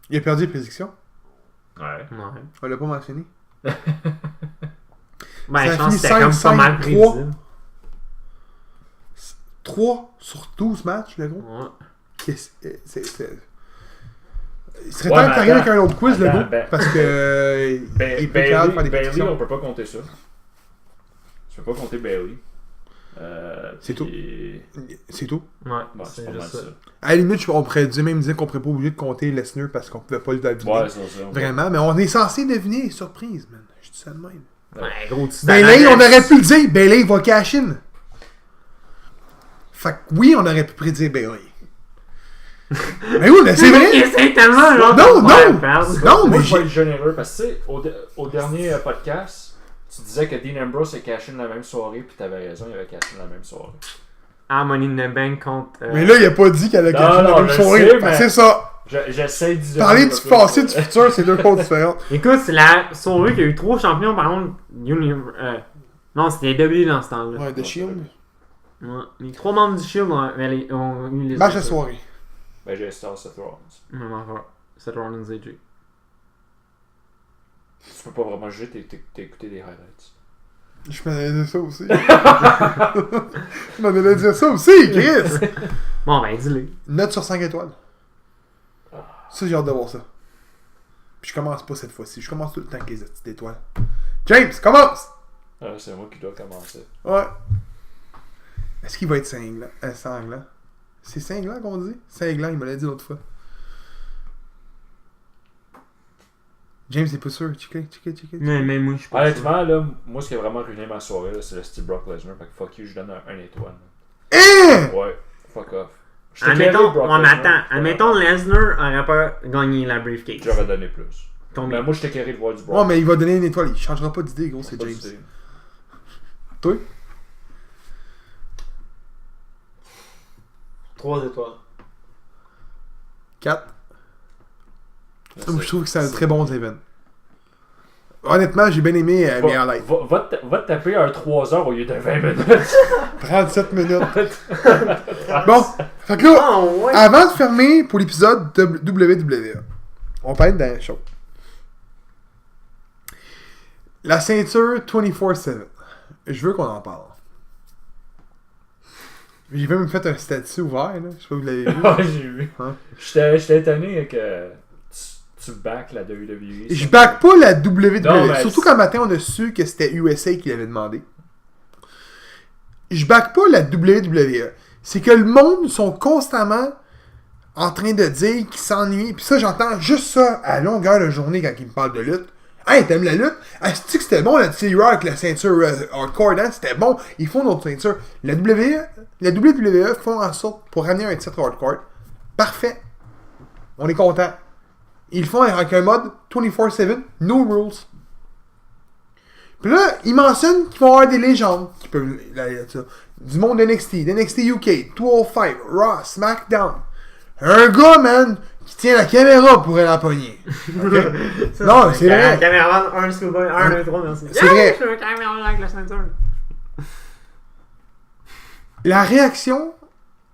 Il a perdu les prédictions. Ouais. Ouais. On l'a pas mentionné. Ben, Ça je pense a que fini c'était comme pas 5, mal 3. prévisible. 3 sur 12 matchs, le gros. Ouais. Il serait temps que t'arrives avec un autre quiz, le attends, gros. Parce que. il peut capable de faire des Bailey, prédictions. on peut pas compter ça. Tu peux pas compter Bailey. C'est tout. C'est tout. Ouais, Bon, c'est c'est pas mal juste ça. ça. À la limite, on pourrait même dire qu'on pourrait pas obligé de compter Lesnar parce qu'on pouvait pas le deviner. Ouais, c'est ça. Vraiment, mais on est censé deviner les surprises, man. Je dis ça de même. Ouais, gros, tu Bailey, on aurait pu le dire. Bailey va cash in. Fait que oui, on aurait pu prédire Bailey. Mais oui, mais c'est vrai. C'est tellement genre. Non, non. Non, mais mais je vais j'ai- être généreux parce que tu sais, au dernier podcast, tu disais que Dean Ambrose a cash in la même soirée, puis t'avais raison, il avait cash in la même soirée. Ah, Money in the Bank contre. Mais là, il a pas dit qu'elle a Non, caché la non, même je soirée. sais, Fait que mais- c'est ça. J'essaie d'y Parler du passé, du futur, c'est deux choses différentes. Écoute, c'est la soirée qu'il y a eu 3 champions, par contre. Non, c'était W dans ce temps-là. Ouais, The Shield. Ouais. Les 3 membres du Shield ont eu les. Match de soirée. Ben, j'ai Star Seth Rollins. Non, encore. Seth Rollins et AJ. Tu peux pas vraiment juger, t'as écouté des highlights. Je m'en allais dire ça aussi. Je m'en allais dire ça aussi, Chris. Bon, ben, dis-le. Note sur 5 étoiles. Ça, j'ai hâte de voir ça. Puis je commence pas cette fois-ci. Je commence tout le temps avec les petites étoiles. James, commence! Ah, c'est moi qui dois commencer. Ouais. Est-ce qu'il va être cinglant? Sanglant? C'est cinglant qu'on dit? Cinglant, il me l'a dit l'autre fois. James est pas sûr. Checker. Mais moi, je suis pas. Honnêtement, là, moi, ce qui a vraiment ruiné ma soirée, là, c'est le style Brock Lesnar. Fait que fuck you, je donne un étoile. Hein? Ouais, fuck off. Admettons, Lesnar aurait pas gagné la briefcase. J'aurais donné plus. Combien? Mais moi, j'étais carré de voir du Brock. Ouais, mais il va donner une étoile. Il changera pas d'idée, gros, c'est Pas James. d'idée. Toi? 3 étoiles. 4. Je trouve que c'est un très bon event. Honnêtement, j'ai bien aimé les highlights. Va te taper un 3 heures au lieu de 20 minutes. 37 minutes. Bon, fait que là, Oh, ouais. avant de fermer pour l'épisode de WWE, on va parler de dernière chose. La ceinture 24/7. Je veux qu'on en parle. J'ai même fait un statut ouvert, là. Je sais pas si vous l'avez vu. Ouais, j'ai vu. Hein? J'étais étonné que tu back la WWE. Je back pas la WWE. Non, mais Surtout c'est- qu'un matin, on a su que c'était USA qui l'avait demandé. Je back pas la WWE. C'est que le monde sont constamment en train de dire qu'ils s'ennuient. Puis ça, j'entends juste ça à longueur de journée quand ils me parlent de lutte. Hey, t'aimes la lutte? Est-ce que c'était bon la TR avec la ceinture hardcore? Hein? C'était bon. Ils font notre ceinture. La WWE font en sorte pour ramener un titre hardcore. Parfait. On est content. Ils le font avec un mode 24/7, no rules. Puis là, ils mentionnent qu'ils vont avoir des légendes. Qui peuvent, du monde NXT, d'NXT UK, 205, Raw, SmackDown. Un gars, man, qui tient la caméra pour la pogner. Ok? Non, c'est Un vrai. caméraman, un schoolboy, 1, 2, 3, merci. C'est vrai. Je suis un caméraman avec la ceinture. La réaction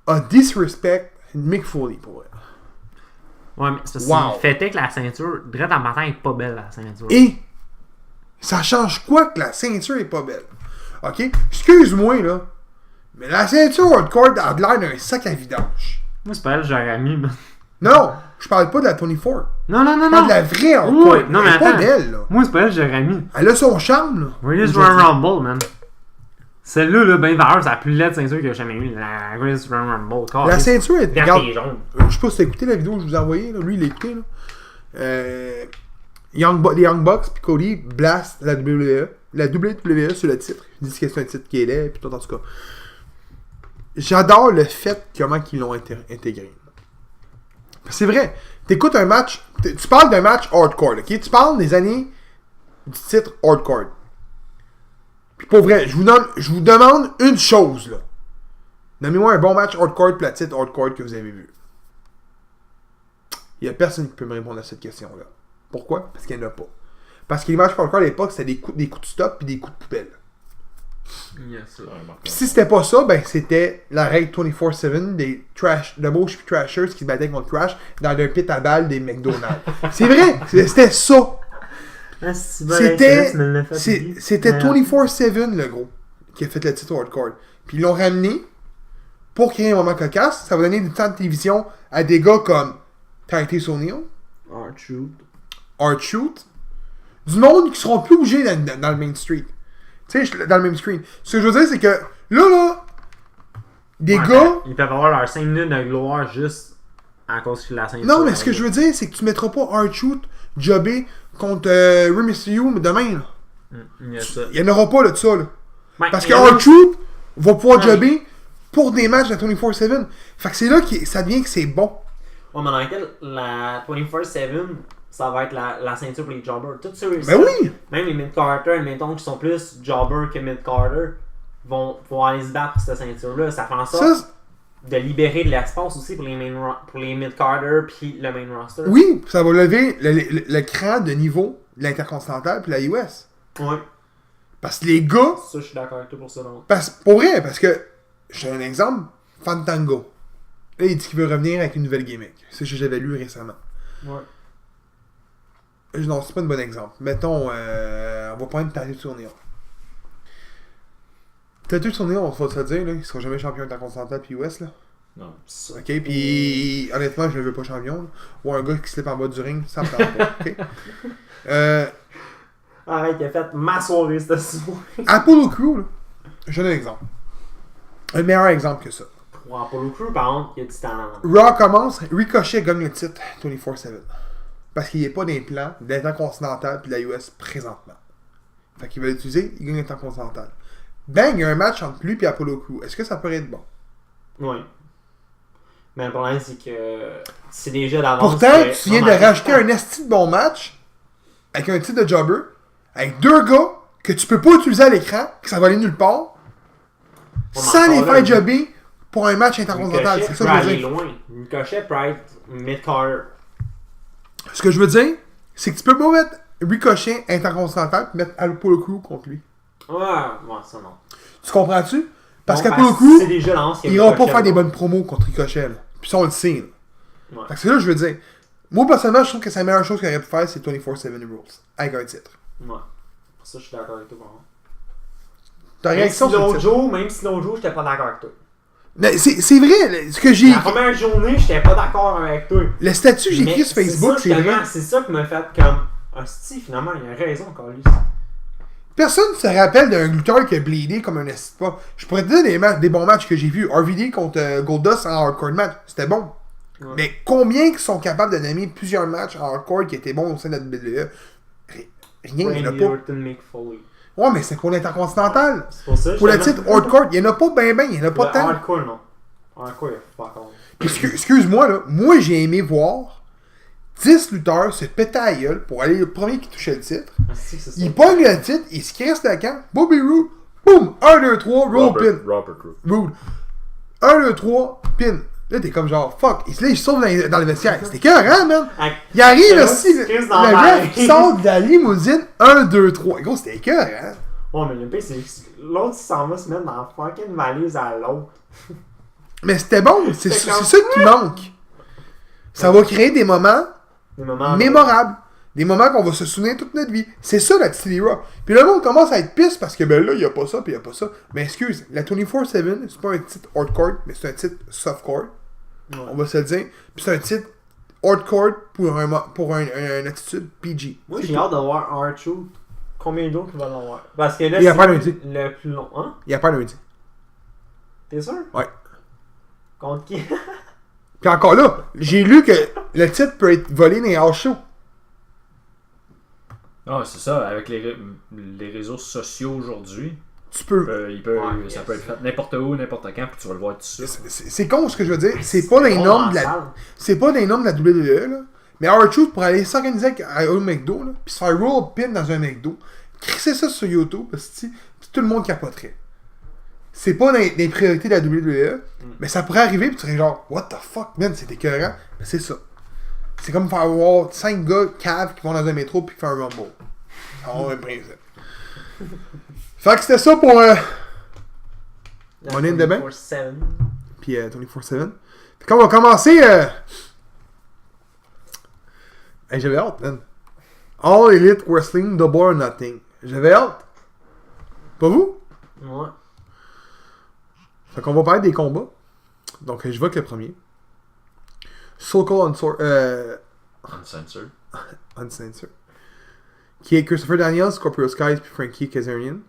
a disrespect Mick Foley pour elle. Ouais, mais c'est parce Wow. qu'il fêtait que la ceinture, direct en matin, est pas belle la ceinture. Et ça change quoi que la ceinture est pas belle? Ok? Excuse-moi, là. Mais la ceinture hardcore a l'air d'un sac à vidange. Moi, c'est pas elle, j'aurais mis. Mais... Non, je parle pas de la 24. Non, non, non, Je parle non. de la vraie hardcore. Oui, non, mais elle est pas attends. belle, là. Moi, c'est pas elle, j'aurais mis. Elle a son charme, là. Greatest Aujourd'hui. Royal Rumble, man. Celle-là, là, ben valeur, c'est la plus laide ceinture que j'ai jamais eu. La Greatest Royal Rumble. La ceinture est. Verte Regarde, et jaune. je sais pas si t'as écouté la vidéo que je vous ai envoyée, là. Lui, il l'a écouté, là. Les Young Bucks puis Cody blast la WWE. la WWE sur le titre. Ils disent que c'est un titre qui est laid, puis tout en tout cas. J'adore le fait comment ils l'ont intégré. C'est vrai. T'écoutes un match, tu parles d'un match hardcore, ok? Tu parles des années du titre hardcore. Puis pour vrai, je vous demande une chose, là. Nommez-moi un bon match hardcore pour la titre hardcore que vous avez vu. Il n'y a personne qui peut me répondre à cette question-là. Pourquoi? Parce qu'il n'y en a pas. Parce que les matchs hardcore à l'époque, c'était des coups de stop puis des coups de poubelle. Yes, Puis si c'était pas ça, ben c'était la règle 24/7 des de Mosh puis Trashers qui se battaient contre Trash dans un pit à balles des McDonald's. C'est vrai! C'était ça! C'était 24/7 le gros qui a fait le titre hardcore. Puis ils l'ont ramené pour créer un moment cocasse. Ça va donner du temps de télévision à des gars comme Titus O'Neil, R-Truth, du monde qui seront plus obligés dans le main street. Tu sais, dans le même screen. Ce que je veux dire, c'est que là, des gars. Ils peuvent avoir leurs 5 minutes de gloire juste à cause de la ceinture. Non, mais ce que je veux dire, c'est que tu mettras pas R-Truth jobber contre Rey Mysterio demain. Là. Il n'y en aura pas là, de ça. Là. Ouais, parce que R-Truth va pouvoir jobber pour des matchs de 24/7. Fait que c'est là que ça devient que c'est bon. Ouais, mais dans laquelle la 24/7, ça va être la ceinture pour les jobbers. Tout ça, ben oui! Même les mid-carter, admettons, qui sont plus jobbers que mid-carter, vont aller se battre pour cette ceinture-là. Ça fait en sorte de libérer de l'espace aussi pour les mid-carter puis le main roster. Oui, ça va lever le cran de niveau de l'Intercontinental puis la US. Ouais. Parce que les gars... Ça, je suis d'accord avec toi pour ça. Pour vrai, parce que... Je donne un exemple. Fantango. Là, il dit qu'il veut revenir avec une nouvelle gimmick. C'est ce que j'avais lu récemment. Ouais. Non, c'est pas un bon exemple. Mettons, on va prendre Titus O'Neil. Titus O'Neil, on va se le dire, là, il sera jamais champion intercontinental puis US, là. Non, c'est ça. Ok, puis honnêtement, je le veux pas champion. Là. Ou un gars qui slip en bas du ring, ça me tente pas. Ok. Arrête, il a fait ma soirée, cette soirée. Apollo Crew, là, je donne un exemple. Un meilleur exemple que ça. Pour Apollo Crew, par contre, il y a du talent. Raw commence, Ricochet gagne le titre 24/7. Parce qu'il n'y a pas d'implant d'Intercontinental puis de la US présentement. Fait qu'il va l'utiliser, il gagne l'Intercontinental. Bang, il y a un match entre lui et Apollo Crew. Est-ce que ça pourrait être bon? Oui. Mais le problème, c'est que c'est déjà d'avance. Pourtant, tu viens de rajouter un esti de bon match avec un titre de jobber, avec deux gars que tu peux pas utiliser à l'écran, que ça va aller nulle part, sans les faire jobber pour un match intercontinental. C'est ça que je veux dire. Loin. Ricochet peut être mid-carter. Ce que je veux dire, c'est que tu peux pas mettre Ricochet intercontinental et mettre Apollo Crew contre lui. Ouais, ça non. Tu comprends-tu? Parce bon, qu'Apollo Crew, il ira pas faire des bonnes promos contre Ricochet. Là. Puis ça, on le sait. Là. Ouais. Fait que c'est là que je veux dire. Moi, personnellement, je trouve que c'est la meilleure chose qu'il aurait pu faire, c'est 24/7 Rules. Avec un titre. Ouais. Pour ça, je suis d'accord avec toi. Ta réaction sur le titre? Même si l'autre jour, j'étais pas d'accord avec toi. Mais c'est vrai, ce que j'ai... La première journée, j'étais pas d'accord avec toi. Le statut que j'ai écrit sur Facebook, c'est vrai. C'est ça qui m'a fait comme... Hostie, finalement, il a raison encore lui. Personne ne se rappelle d'un lutteur qui a bleedé comme un esti pas. Je pourrais te dire des bons matchs que j'ai vus. RVD contre Goldust en hardcore match, c'était bon. Ouais. Mais combien qui sont capables de nommer plusieurs matchs en hardcore qui étaient bons au sein de la WWE? Rien, il n'y en a pas. Ouais, mais c'est pour l'Intercontinental. Pour le titre hardcore, il n'y en a pas ben, il n'y en a pas tant. Hardcore, non. Hardcore, il n'y a pas encore. Excuse-moi, là. Moi, j'ai aimé voir 10 lutteurs se péter à la gueule pour aller le premier qui touchait le titre. Il pogne le titre, il se crisse le camp. Bobby Roode, boum, 1, 2, 3, roll pin. Robert Roode. 1, 2, 3, pin. Là, t'es comme genre, fuck. Il sauve dans le vestiaire. C'était écœurant, man. Il arrive aussi, le ref qui sort de la limousine. 1, 2, 3. Gros, c'était écœurant. Ouais, mais le pire, c'est l'autre, il s'en va se mettre dans la fucking valise à l'autre. Mais c'était bon. C'est ça qui manque. Ça va créer des moments mémorables. Des moments qu'on va se souvenir toute notre vie. C'est ça la TLC Raw. Puis le monde commence à être pisse parce que ben là, il n'y a pas ça, puis il n'y a pas ça. Mais excuse, la 24/7, c'est pas un titre hardcore, mais c'est un titre softcore. Ouais. On va se le dire. Puis c'est un titre hardcore pour une attitude PG. Moi, j'ai hâte de voir R-Truth. Combien d'autres qui vont l'avoir? Parce que là, il y a pas lundi. Le plus long. Hein? Il n'y a pas lundi. T'es sûr? Ouais. Contre qui? Puis encore là, j'ai lu que le titre peut être volé dans les house shows. Ah, c'est ça, avec les réseaux sociaux aujourd'hui, Tu peux. ça peut être fait n'importe où, n'importe quand, puis tu vas le voir tout de suite. C'est con ce que je veux dire. C'est pas dans les normes de la. C'est pas dans les normes de la WWE, là. Mais R-Truth, pour aller s'organiser à un McDo, là, puis se faire roll pin dans un McDo, crisser ça sur YouTube, parce que tout le monde capoterait. C'est pas dans les priorités de la WWE, mais ça pourrait arriver, puis tu serais genre, what the fuck, man, c'est écœurant. Mais c'est ça. C'est comme faire voir 5 gars caves qui vont dans un métro puis qui font un rumble. C'est un principe. Fait que c'était ça pour Money in the Bank. 24/7. Puis 24/7. Fait qu'on va commencer. Hey, j'avais hâte, man. All Elite Wrestling, Double or Nothing. J'avais hâte. Pas vous? Ouais. Fait qu'on va parler des combats. Donc, je vois que le premier. So Called Uncensored. Uncensored. Qui est Christopher Daniels, Scorpio Skies puis Frankie Kazarian.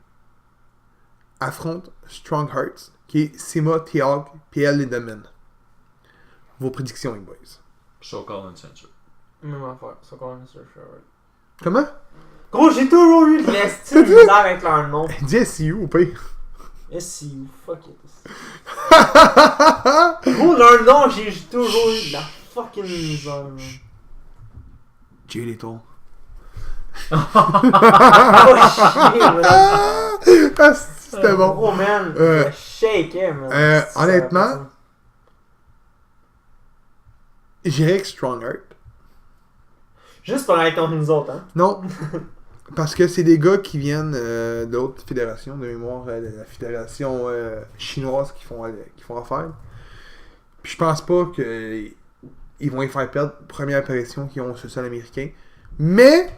Affronte Strong Hearts, qui est Sima Tiag puis El Lindemann. Vos prédictions, les boys. So-called Uncensored. Même affaire. Ça commence sur Comment? Gros, j'ai toujours eu de l'estime bizarre avec leur nom. Dis SCU ou pas? SCU, fuck it. Gros, leur nom, j'ai toujours eu de la fucking misère, man. Jay Little. Oh shit, man. Ah, c'était bon. Oh man, je shake, man. Honnêtement, j'irais avec Strong Heart. Juste pour être contre nous autres, hein. Non. Parce que c'est des gars qui viennent d'autres fédérations, de mémoire, la fédération chinoise qui font affaire. Puis je pense pas qu'ils vont y faire perdre première apparition qu'ils ont sur le sol américain. Mais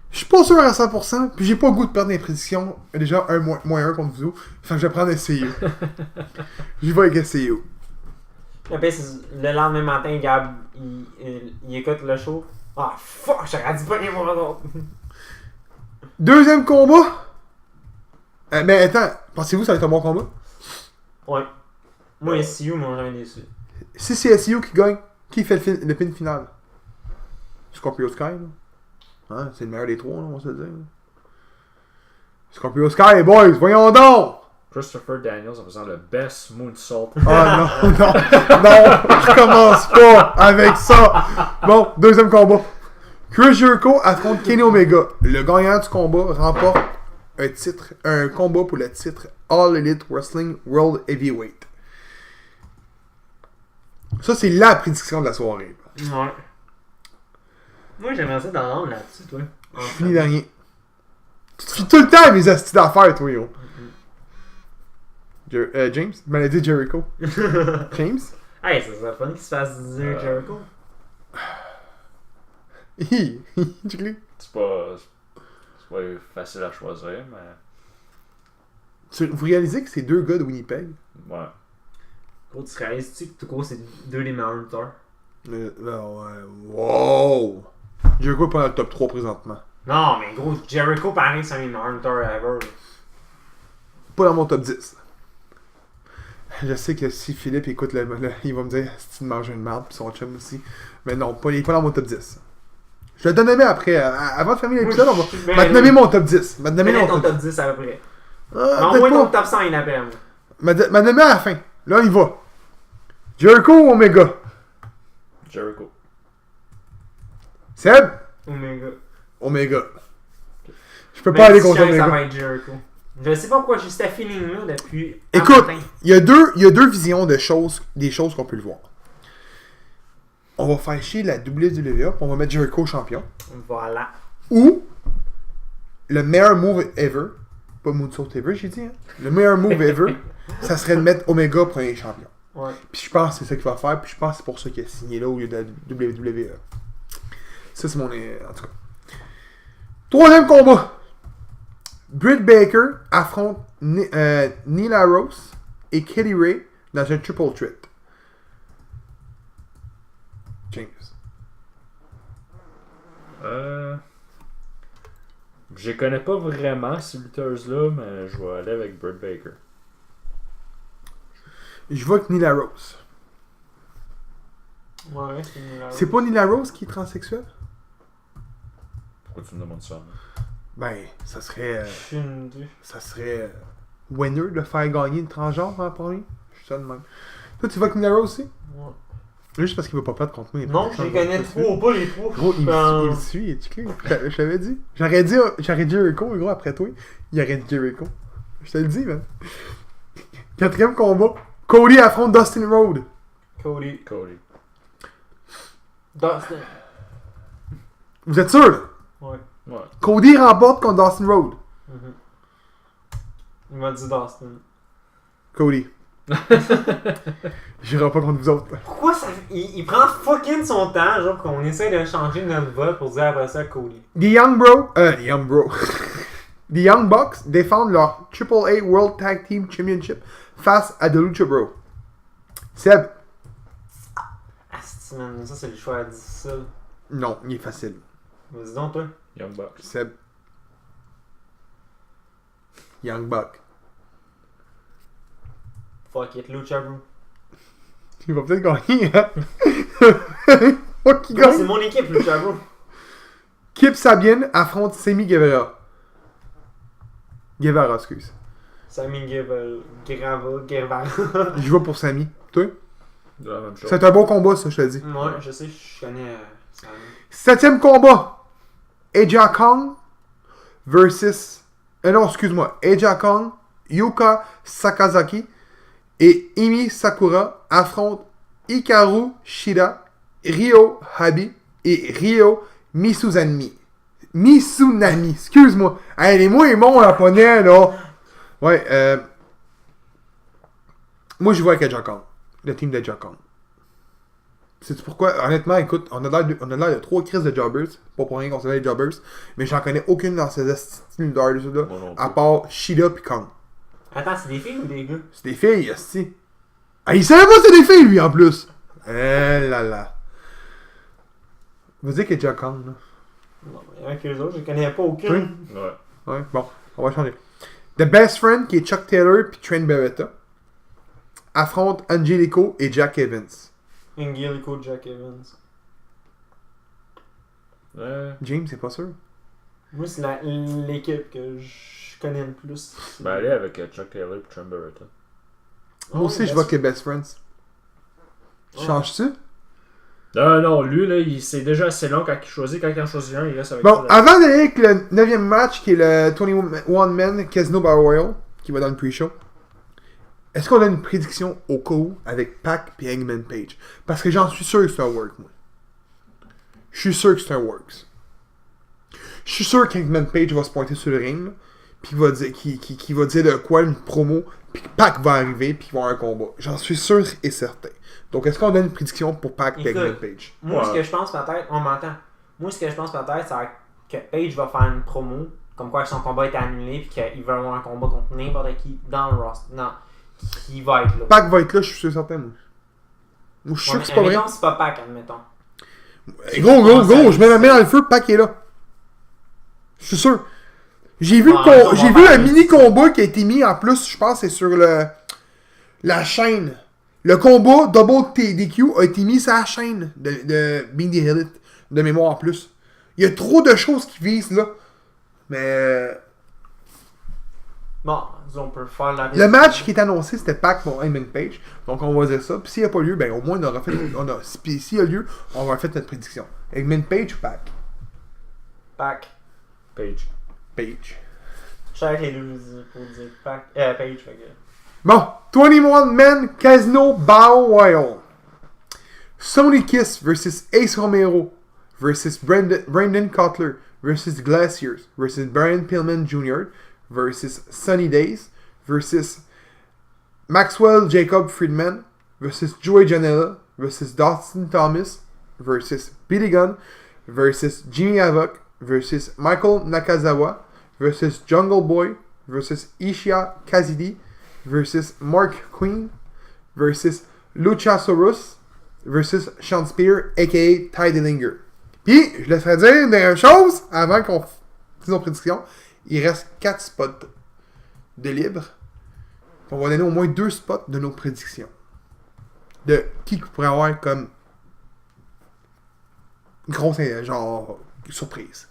je suis pas sûr à 100%, puis j'ai pas le goût de perdre mes prédictions. Déjà, -1 contre vous. Fait que je vais prendre SCU. J'y vais avec SCU. Le lendemain matin, Gab, il écoute le show. Ah fuck, j'aurais dû pas les voir d'autres. Deuxième combat. Mais attends, pensez-vous que ça va être un bon combat? Ouais. Moi, SCU m'ont jamais déçu. Si c'est SCU qui gagne, qui fait le pin final? Scorpio Sky, là. Hein? C'est le meilleur des trois, là, on va se le dire. Scorpio Sky, boys, voyons donc! Christopher Daniels en faisant le best moonsault. Oh non, non, non, je recommence pas avec ça! Bon, deuxième combat. Chris Jericho affronte Kenny Omega. Le gagnant du combat remporte un combat pour le titre All Elite Wrestling World Heavyweight. Ça, c'est la prédiction de la soirée. Ouais. Moi, j'aimerais ça dans l'ombre là-dessus, toi. Je finis dernier. Tu te fies tout le temps à mes astuces d'affaires, toi, yo. James? Tu m'avais dit Jericho. James? Hey, ça serait fun qu'il se fasse dire Jericho. C'est pas facile à choisir, mais. Vous réalisez que c'est deux gars de Winnipeg? Ouais. Gros, tu réalises-tu que tout gros, c'est deux des meilleurs lutteurs? Wow! Jericho est pas dans le top 3 présentement. Non, mais gros, Jericho, pareil, c'est un des meilleurs lutteurs ever. Pas dans mon top 10. Je sais que si Philippe écoute il va me dire si tu manges une merde pis son chum aussi. Mais non, il est pas dans mon top 10. Je vais te nommer après. Avant de fermer l'épisode, on va te nommer mon top 10. Va te nommer mon top 10 à peu près. Au moins ton top 100 il appelle. M'a nommé à la fin. Là, on y va. Jericho ou Omega? Jericho. Seb? Omega. Je peux pas aller contre Omega. Ça va être Jericho. Je sais pas pourquoi j'ai ce feeling-là depuis. Écoute, il y a deux visions des choses qu'on peut le voir. On va faire chier la WWE, puis on va mettre Jericho champion. Voilà. Ou le meilleur move ever, pas moonsault ever, j'ai dit, hein? Le meilleur move ever, ça serait de mettre Omega premier champion. Ouais. Puis je pense que c'est ça qu'il va faire, puis je pense que c'est pour ça qu'il a signé là au lieu de la WWE. Ça, c'est mon. En tout cas. Troisième combat. Britt Baker affronte Nyla Rose et Kelly Ray dans un triple threat. James. Je connais pas vraiment ces lutteuses-là, mais je vais aller avec Britt Baker. Je vois que Nyla Rose. Ouais, c'est Nyla Rose. C'est pas Nyla Rose qui est transsexuelle? Pourquoi tu me demandes ça? Ben, ça serait. Aucune idée. Ça serait. Winner de faire gagner le transgenre en premier. Je suis ça de même. Toi, tu vas avec Nero aussi? Ouais. Juste parce qu'il veut pas perdre contre moi. Non, je les connais trop, pas les trois. Gros, il Ben, me suit, il est checké. Je t'avais dit. J'aurais dit Jericho, gros, après toi. Il aurait dit Jericho. Je te le dis, man. 4e combat. Cody affronte Dustin Rhodes. Cody. Dustin. Vous êtes sûr, là? Ouais. Ouais. Cody remporte contre Dustin Rhodes. Mhm. Il m'a dit Dustin. Cody. J'irai pas contre vous autres. Pourquoi ça. Il prend fucking son temps, genre, qu'on essaie de changer notre vote pour dire après ça Cody. The Young Bro. The Young Bucks défendent leur AAA World Tag Team Championship face à The Lucha Bro. Seb. Asti, man, ça c'est le choix difficile. Non, il est facile. Vas-y donc, toi. Young Bucks. Seb. Young Buck. Fuck it, Lucha Bro. Il va peut-être gagner, hein? Fuck, il Bro, c'est gagne. mon équipe, Lucha Bro. Kip Sabian affronte Sami Guevara. Guevara, excuse. Sammy Guevara. Je vais pour Sami. Toi? De la même chose. C'est un bon combat, ça, je te le dis. Ouais, je sais, je connais Sammy. 7e combat. Aja Kong versus... non, excuse-moi. Aja Kong, Yuka Sakazaki et Emi Sakura affrontent Hikaru Shida, Ryo Habi et Ryo Mizunami. Mizunami, excuse-moi. Hey, les mots et mots en japonais, là. Ouais, moi, je vois avec Aja Kong. Le team d'Aja Kong. Sais-tu pourquoi? Honnêtement, écoute, on a l'air de 3 crises de jobbers. Pas pour rien qu'on s'appelle les jobbers. Mais j'en connais aucune dans ces styles là à part Shida et Kong. Attends, c'est des filles ou des gars? C'est des filles, esti. Ah, il savait pas que c'était des filles, lui, en plus. Eh là là. Vas-y qu'il y a Jack Kong, là. Non, mais avec eux autres, je connais pas aucune. Ouais. Ouais, bon, on va changer. The Best Friend, qui est Chuck Taylor puis Trent Beretta, affronte Angelico et Jack Evans. Angelico Jack Evans. James, c'est pas sûr. Moi, c'est l'équipe que je connais le plus. Ben, allez avec Chuck Taylor et Trent Beretta. Moi aussi, je vois que Best Friends. Ouais. Changes-tu? Non, lui, là, c'est déjà assez long quand il choisit. Quand il en choisit un, il reste avec Bon, ça. avant d'aller avec le 9e match, qui est le 21-man Casino Battle Royale, qui va dans le pre-show, est-ce qu'on a une prédiction au cas où avec Pac et Hangman Page? Parce que j'en suis sûr que c'est un work, moi. Je suis sûr que c'est un works. Je suis sûr qu'Hangman Page va se pointer sur le ring, là, puis va dire, qui va dire de quoi une promo, puis que Pac va arriver, puis qu'il va y avoir un combat. J'en suis sûr et certain. Donc, est-ce qu'on a une prédiction pour Pac et Hangman Page? Moi, ce que je pense peut-être, on m'entend. Moi, ce que je pense peut-être, c'est que Page va faire une promo, comme quoi son combat est annulé, puis qu'il veut avoir un combat contre n'importe qui dans le roster. Non, qui va être là. Pac va être là, je suis sûr certain, moi. Moi, je suis sûr que c'est pas vrai. Admettons, c'est pas Pac, admettons. Gros, je mets ma main dans le feu, Pac est là. Je suis sûr. J'ai vu, j'ai vu un mini-combat qui a été mis en plus, je pense, c'est sur la chaîne. Le combat Double TDQ a été mis sur la chaîne de Being the Elite, de mémoire en plus. Il y a trop de choses qui visent là. Mais. Bon, on peut faire la. Le match qui est annoncé, c'était Pac pour Hangman Page. Donc on va dire ça. Puis s'il n'y a pas lieu, ben au moins on aura fait. S'il y a lieu, on va faire notre prédiction. Hangman Page ou Pac? Pac. Page. Page. Je sais que les deux pour dire Pac. Page, fait que. Bon, 21-man Casino Battle Royale. Sonny Kiss versus Ace Romero versus Brandon Cutler versus Glaciers versus Brian Pillman Jr. versus Sunny Days versus Maxwell Jacob Friedman versus Joey Janela versus Dustin Thomas versus Billy Gunn versus Jimmy Havoc versus Michael Nakazawa versus Jungle Boy versus Ishia Kazidi versus Mark Queen versus Luchasaurus versus Sean Spear aka Ty Dillinger. Puis, je laisserai dire une dernière chose avant qu'on fasse nos prédictions. Il reste 4 spots de libre. On va donner au moins 2 spots de nos prédictions. De qui pourrait avoir comme grosse genre surprise.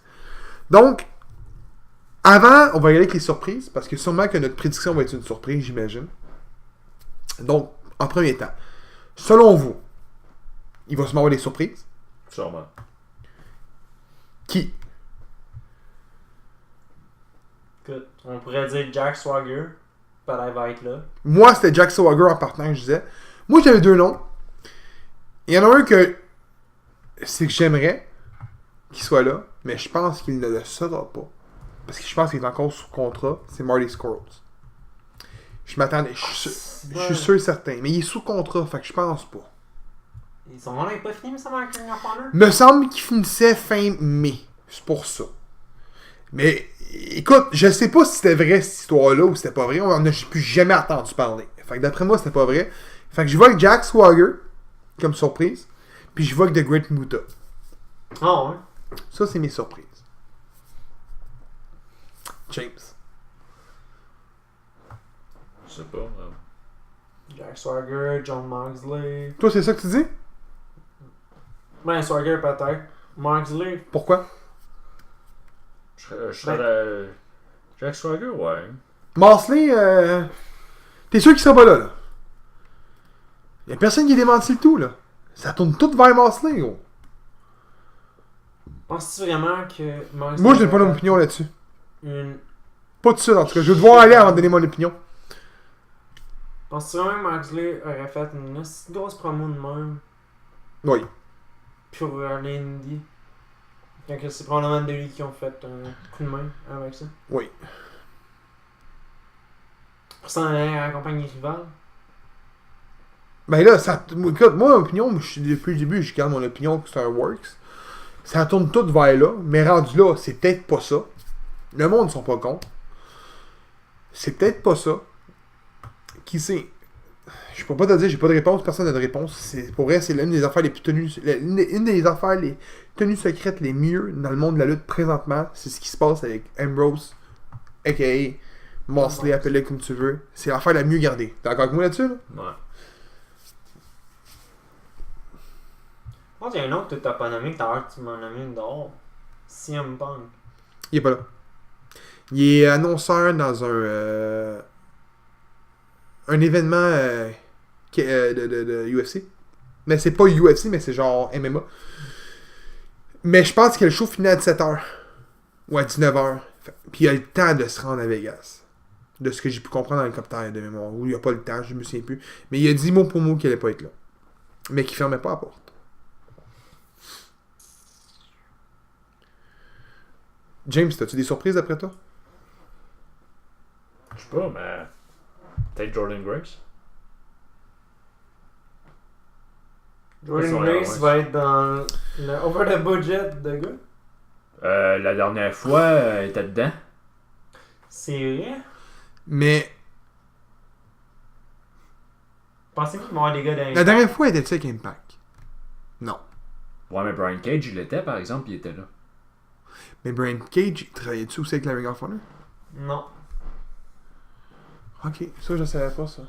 Donc, Avant, on va y aller avec les surprises, parce que sûrement que notre prédiction va être une surprise, j'imagine. Donc, en premier temps, selon vous, il va se avoir des surprises. Sûrement. Qui? Écoute, on pourrait dire Jack Swagger, peut-être va être là. Moi, c'était Jack Swagger en partant, je disais. Moi, j'avais 2 noms. Il y en a un que c'est que j'aimerais qu'il soit là, mais je pense qu'il ne le sera pas. Parce que je pense qu'il est encore sous contrat. C'est Marty Scrolls. Je m'attendais. Je suis sûr certain. Mais il est sous contrat, fait que je pense pas. Son nom n'est pas fini, mais ça m'a Ring of Honor? Me semble qu'il finissait fin mai. C'est pour ça. Mais écoute, je sais pas si c'était vrai cette histoire-là ou si c'était pas vrai. On en a plus jamais entendu parler. Fait que d'après moi, c'était pas vrai. Fait que je vois avec Jack Swagger comme surprise. Puis je vois avec The Great Muta. Ah ouais. Ça, c'est mes surprises. James. Je sais pas. Jack Swagger, John Moxley. Toi, c'est ça que tu dis? Ben, Swagger peut-être. Moxley. Pourquoi? Je serais Jack Swagger, ouais. Moxley, t'es sûr qu'il sera pas là? Y'a personne qui a démenti le tout, là. Ça tourne tout vers Moxley, gros. Penses-tu vraiment que Moxley... Moi, je n'ai pas d'opinion là-dessus. Une... Pas de ça, en tout cas. Je veux devoir aller avant de donner mon opinion. Penses-tu vraiment que Moxley aurait fait une grosse promo de même Oui. pour l'Indie? Quand c'est probablement de lui qui ont fait un coup de main avec ça. Oui. Pour s'en aller à la compagnie rivale. Ben là, ça. Écoute, moi, l'opinion, depuis le début, je garde mon opinion que c'est un works. Ça tourne tout vers là, mais rendu là, c'est peut-être pas ça. Le monde ne sont pas cons. C'est peut-être pas ça. Qui sait? Je peux pas te dire, j'ai pas de réponse, personne n'a de réponse. Pour vrai, c'est l'une des affaires les plus tenues. Une des affaires les tenues secrètes les mieux dans le monde de la lutte présentement. C'est ce qui se passe avec Ambrose, a.k.a. Moxley, appelle-le comme tu veux. C'est l'affaire la mieux gardée. T'es d'accord avec moi là-dessus? Là? Ouais. Je pense qu'il y a un autre que t'as pas nommé, que t'as hâte que tu m'en nommes une dehors. CM Punk. Il est pas là. Il est annonceur dans un événement de UFC. Mais c'est pas UFC, mais c'est genre MMA. Mais je pense que le show finit à 17h. Ou à 19h. Puis il a le temps de se rendre à Vegas. De ce que j'ai pu comprendre dans l'hélicoptère de mémoire. Ou il a pas le temps, je me souviens plus. Mais il a dit mot pour mot qu'il allait pas être là. Mais qu'il fermait pas la porte. James, t'as-tu des surprises après toi? Je sais pas, mais. Peut-être Jordan Grace. Jordan Grace va être dans le over the budget de gars. La dernière fois, elle était dedans. C'est vrai. Mais Pensez-vous qu'il va y avoir des gars dans la dernière fois, elle était avec Impact? Non. Ouais, mais Brian Cage, il était, par exemple, il était là. Mais Brian Cage, travaillait-tu aussi avec la Ring of Honor? Non. Ok, ça je savais pas ça.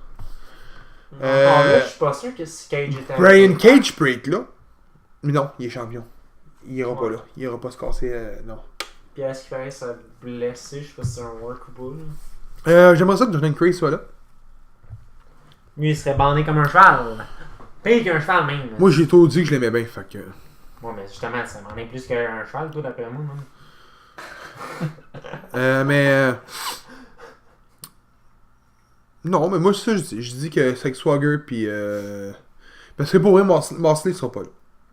Encore là, je suis pas sûr que si Cage était Brian Cage peut être là. Mais non, il est champion. Il ira pas Ouais. là. Il ira pas se casser. Non. Puis à ce qu'il paraît, ça a blessé. Je sais pas si c'est un work ou pas. Là. J'aimerais ça que Jordan Grace soit là. Lui, il serait bandé comme un cheval. Pire qu'un cheval même. Moi j'ai tout dit que je l'aimais bien. Fait que. Ouais, mais justement, ça m'en est plus qu'un cheval, toi, d'après moi. Même. Non, mais moi c'est ça je dis. Je dis que c'est avec Swagger puis. Parce que pour vrai, Moxley sera pas là.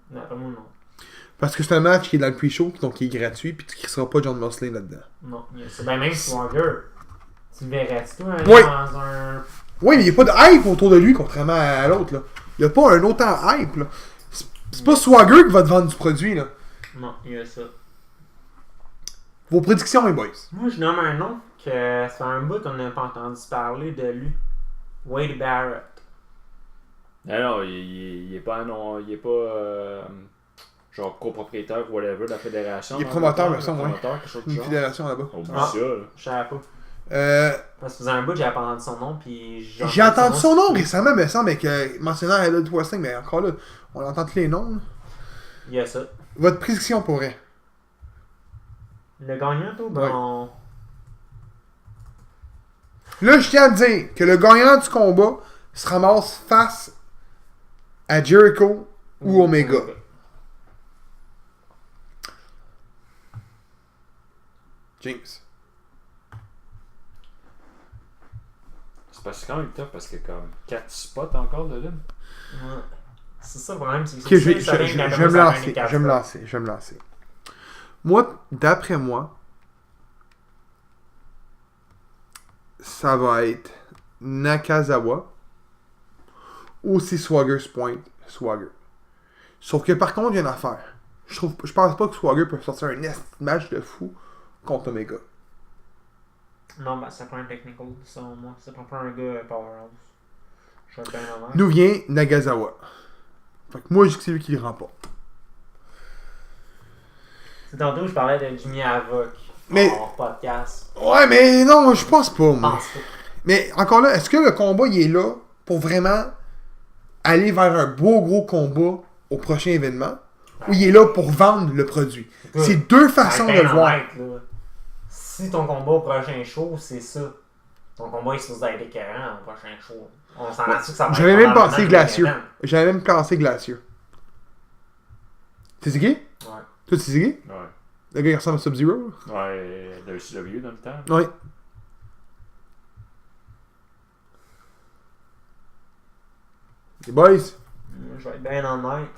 D'après moi, non. Parce que c'est un match qui est dans le pre-show, donc qui est gratuit, puis qui sera pas John Moxley là-dedans. Non. C'est bien même Swagger. Tu le verrais-tu, toi, Oui. dans un. Oui, mais il n'y a pas de hype autour de lui, contrairement à l'autre, là. Il n'y a pas un autant hype, là. C'est pas Swagger qui va te vendre du produit, là. Non, il y a ça. Vos prédictions, les boys. Moi, je nomme un nom que c'est un bout qu'on n'a pas entendu parler de lui. Wade Barrett. Non, il est pas, non, il est pas genre copropriétaire ou whatever de la fédération. Il est promoteur, me me semble, ouais. Promoteur, quelque chose du Une genre. fédération là-bas. Oublie Ah. ça, là. Je savais pas. Parce que faisait un bout, j'avais pas entendu son nom, puis J'ai entendu son nom récemment, me semble, avec mentionnant Adult Wrestling, mais encore là, on entend tous les noms. Là. Il y a ça. Votre prédiction pourrait. Le gagnant, toi, ben, Ouais. Là, je tiens à dire que le gagnant du combat se ramasse face à Jericho ou Omega. James. C'est parce que c'est quand même tough parce qu'il y a comme 4 spots encore de ligne. Ouais. C'est ça le problème, c'est que Ok, je vais me lancer. Moi, d'après moi, ça va être Nakazawa ou si Swagger Point, Swagger. Sauf que par contre, il y a une affaire. Je pense pas que Swagger peut sortir un match de fou contre Omega. Non, ben ça prend un technical, selon moi. Ça prend pas un gars powerhouse. Je suis bien honnête. D'où vient Nagasawa? Fait que moi, je dis que c'est lui qui le remporte. C'est tantôt, je parlais de Jimmy Havoc en podcast. Ouais, mais non, je pense pas, moi. Ah, Mais encore là, est-ce que le combat, il est là pour vraiment aller vers un beau gros combat au prochain événement? Ou il est là pour vendre le produit? C'est deux façons de le voir. Si ton combat au prochain show, c'est ça. Ton combat est supposé être écœurant au prochain show. On s'en assure que ça va J'avais être même pensé probablement Glacier. écœurant. J'avais même pensé Glacier. C'est qui? Ouais. Toi, c'est qui? Ouais. Le gars qui ressemble à Sub-Zero? Ouais, le CW dans le temps. Oui. Les boys. Je vais être bien honnête.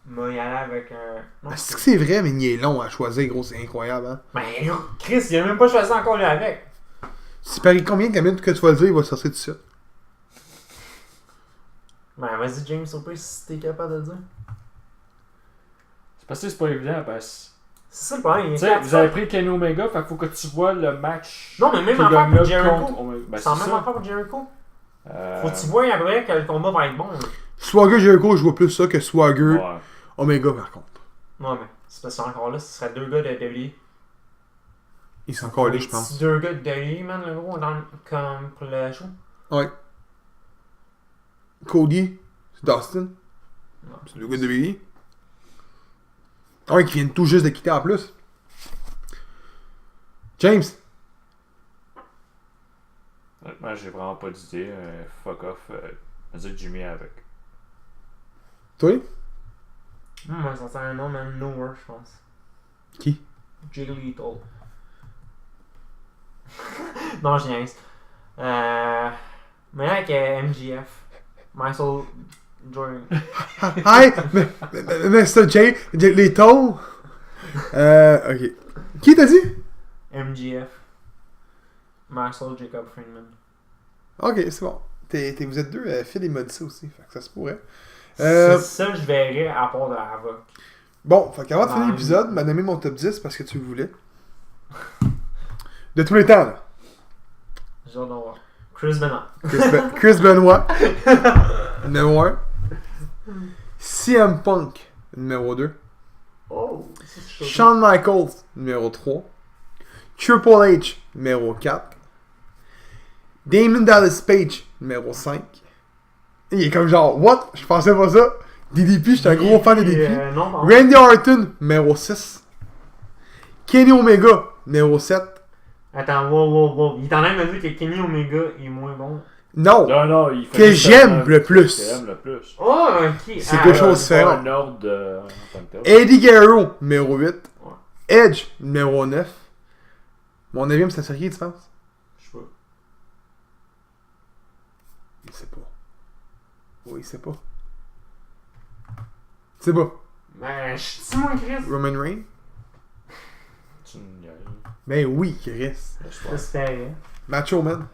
Moi, y aller avec un. Non, Est-ce que c'est vrai, mais il est long à choisir, gros, c'est incroyable, hein? Ben, Chris, il a même pas choisi encore lui avec. Si parie combien de minutes que tu vas le dire, il va sortir tout de suite. Ben, vas-y, James, au pire, si t'es capable de le dire. C'est parce que c'est pas évident parce C'est ça le problème. tu sais, vous avez pris Kenny Omega, fait qu'il faut que tu vois le match. Non, mais même qui affaire gagne pour là Jericho. contre Omega. Ben, C'est en c'est même ça. affaire pour Jericho. Euh, Faut que tu vois après que le combat va être bon. Là. Swagger Jericho, je vois plus ça que Swagger Ouais. Omega, par contre. Ouais, mais c'est parce que encore là, ce serait deux gars de WWE. Ils sont encore là, je pense. Deux gars de WWE, man, le gros, comme pour le show. Ouais. Cody, c'est Dustin. Non. C'est le gars de WWE. Ouais, qui viennent tout juste de quitter en plus. James. Moi, j'ai vraiment pas d'idée. Fuck off. On va dire Jimmy avec. Toi? Moi, ça sert un nom, même Nowhere, je pense. Qui? Jay Lethal. Non, je niaise. Mais là, avec MGF. Michael Jordan. Hi! Mr. J. Lethal. Ok. Qui t'as dit? MGF. Marcel Jacob Friedman. Ok, c'est bon. Vous êtes deux, Phil il m'a dit ça aussi, fait que ça se pourrait. C'est ça que je verrais à part de Havoc. Bon, fait qu'avant de finir l'épisode, m'a nommé mon top 10 parce que tu le voulais. De tous les temps, là. J'ai hâte d'en voir. Chris Benoit. Chris Benoit, numéro 1. CM Punk, numéro 2. Oh, c'est chaud. Shawn Michaels, numéro 3. Triple H, numéro 4. Damon Dallas Page, numéro 5. Il est comme genre, what? Je pensais pas ça. DDP, j'étais un gros fan de DDP. Non, pardon. Randy Orton, numéro 6. Kenny Omega, numéro 7. Attends, wow. Il est en train de me dire que Kenny Omega est moins bon. Non, Non, il fait que juste j'aime un- le plus. Que j'aime le plus. Oh, ok. C'est quelque chose C'est pas différent. un ordre en tant que tel. Eddie Guerrero, numéro 8. Ouais. Edge, numéro 9. Mon 9ème, c'est qui, tu penses? Je sais pas. Il sait pas. Oui, il sait pas. C'est pas. Ben, je suis moins Chris. Roman Reigns? Tu me niaises. Ben oui, Chris. J'espère. J'espérais. Macho Man.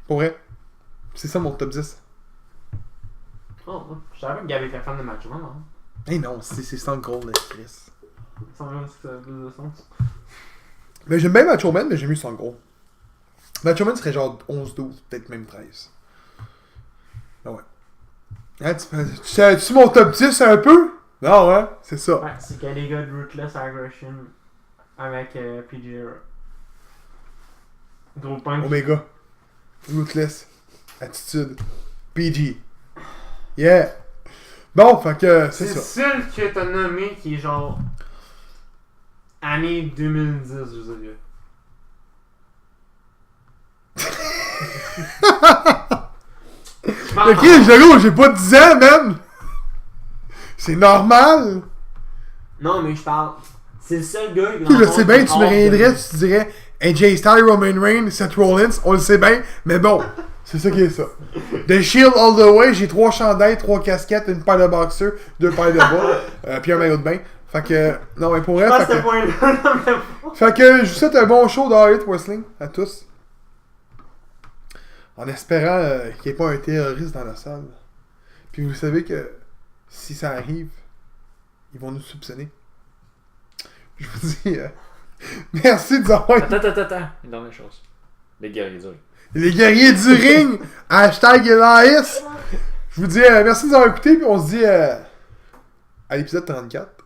Pour vrai. C'est ça mon top 10. Oh, je savais que Gab était fan de Match Man, non? Eh non, c'est Stone Cold, là, Chris. Ça me dit que ça a plus de sens. Mais j'aime bien Macho Man, mais j'aime mieux Stone Cold. Macho Man serait genre 11-12, peut-être même 13. Ah ouais. Hein, tu mon top 10 un peu? Non, ouais, c'est ça. Ouais, c'est qu'il y a des gars de Ruthless Aggression avec PG. Gros punk. Omega. Ruthless. Attitude. PG. Yeah. Bon, fait que c'est C'est ça. celui que t'as nommé qui est genre. Année 2010, je dirais. Ok, Jérôme, j'ai pas 10 ans, man! C'est normal! Non, mais je parle. C'est le seul gars qui. Je sais bien, tu me reviendrais, tu te dirais AJ Styles, Roman Reigns, Seth Rollins, on le sait bien, mais bon, c'est ça qui est ça. The Shield all the way, j'ai 3 chandails, 3 casquettes, une paire de boxers, 2 paires de bas, puis un maillot de bain. Fait que, non, mais pour vrai, Pas fait ce que, point-là, non, mais bon. fait que je vous souhaite un bon show d'Harriet Wrestling à tous. En espérant qu'il n'y ait pas un terroriste dans la salle. Puis vous savez que si ça arrive, ils vont nous soupçonner. Je vous dis merci de nous avoir... Attends. Une dernière chose. Les guerriers du ring. Les guerriers du ring! Hashtag Elias! Je vous dis merci de nous avoir écoutés, puis on se dit à l'épisode 34.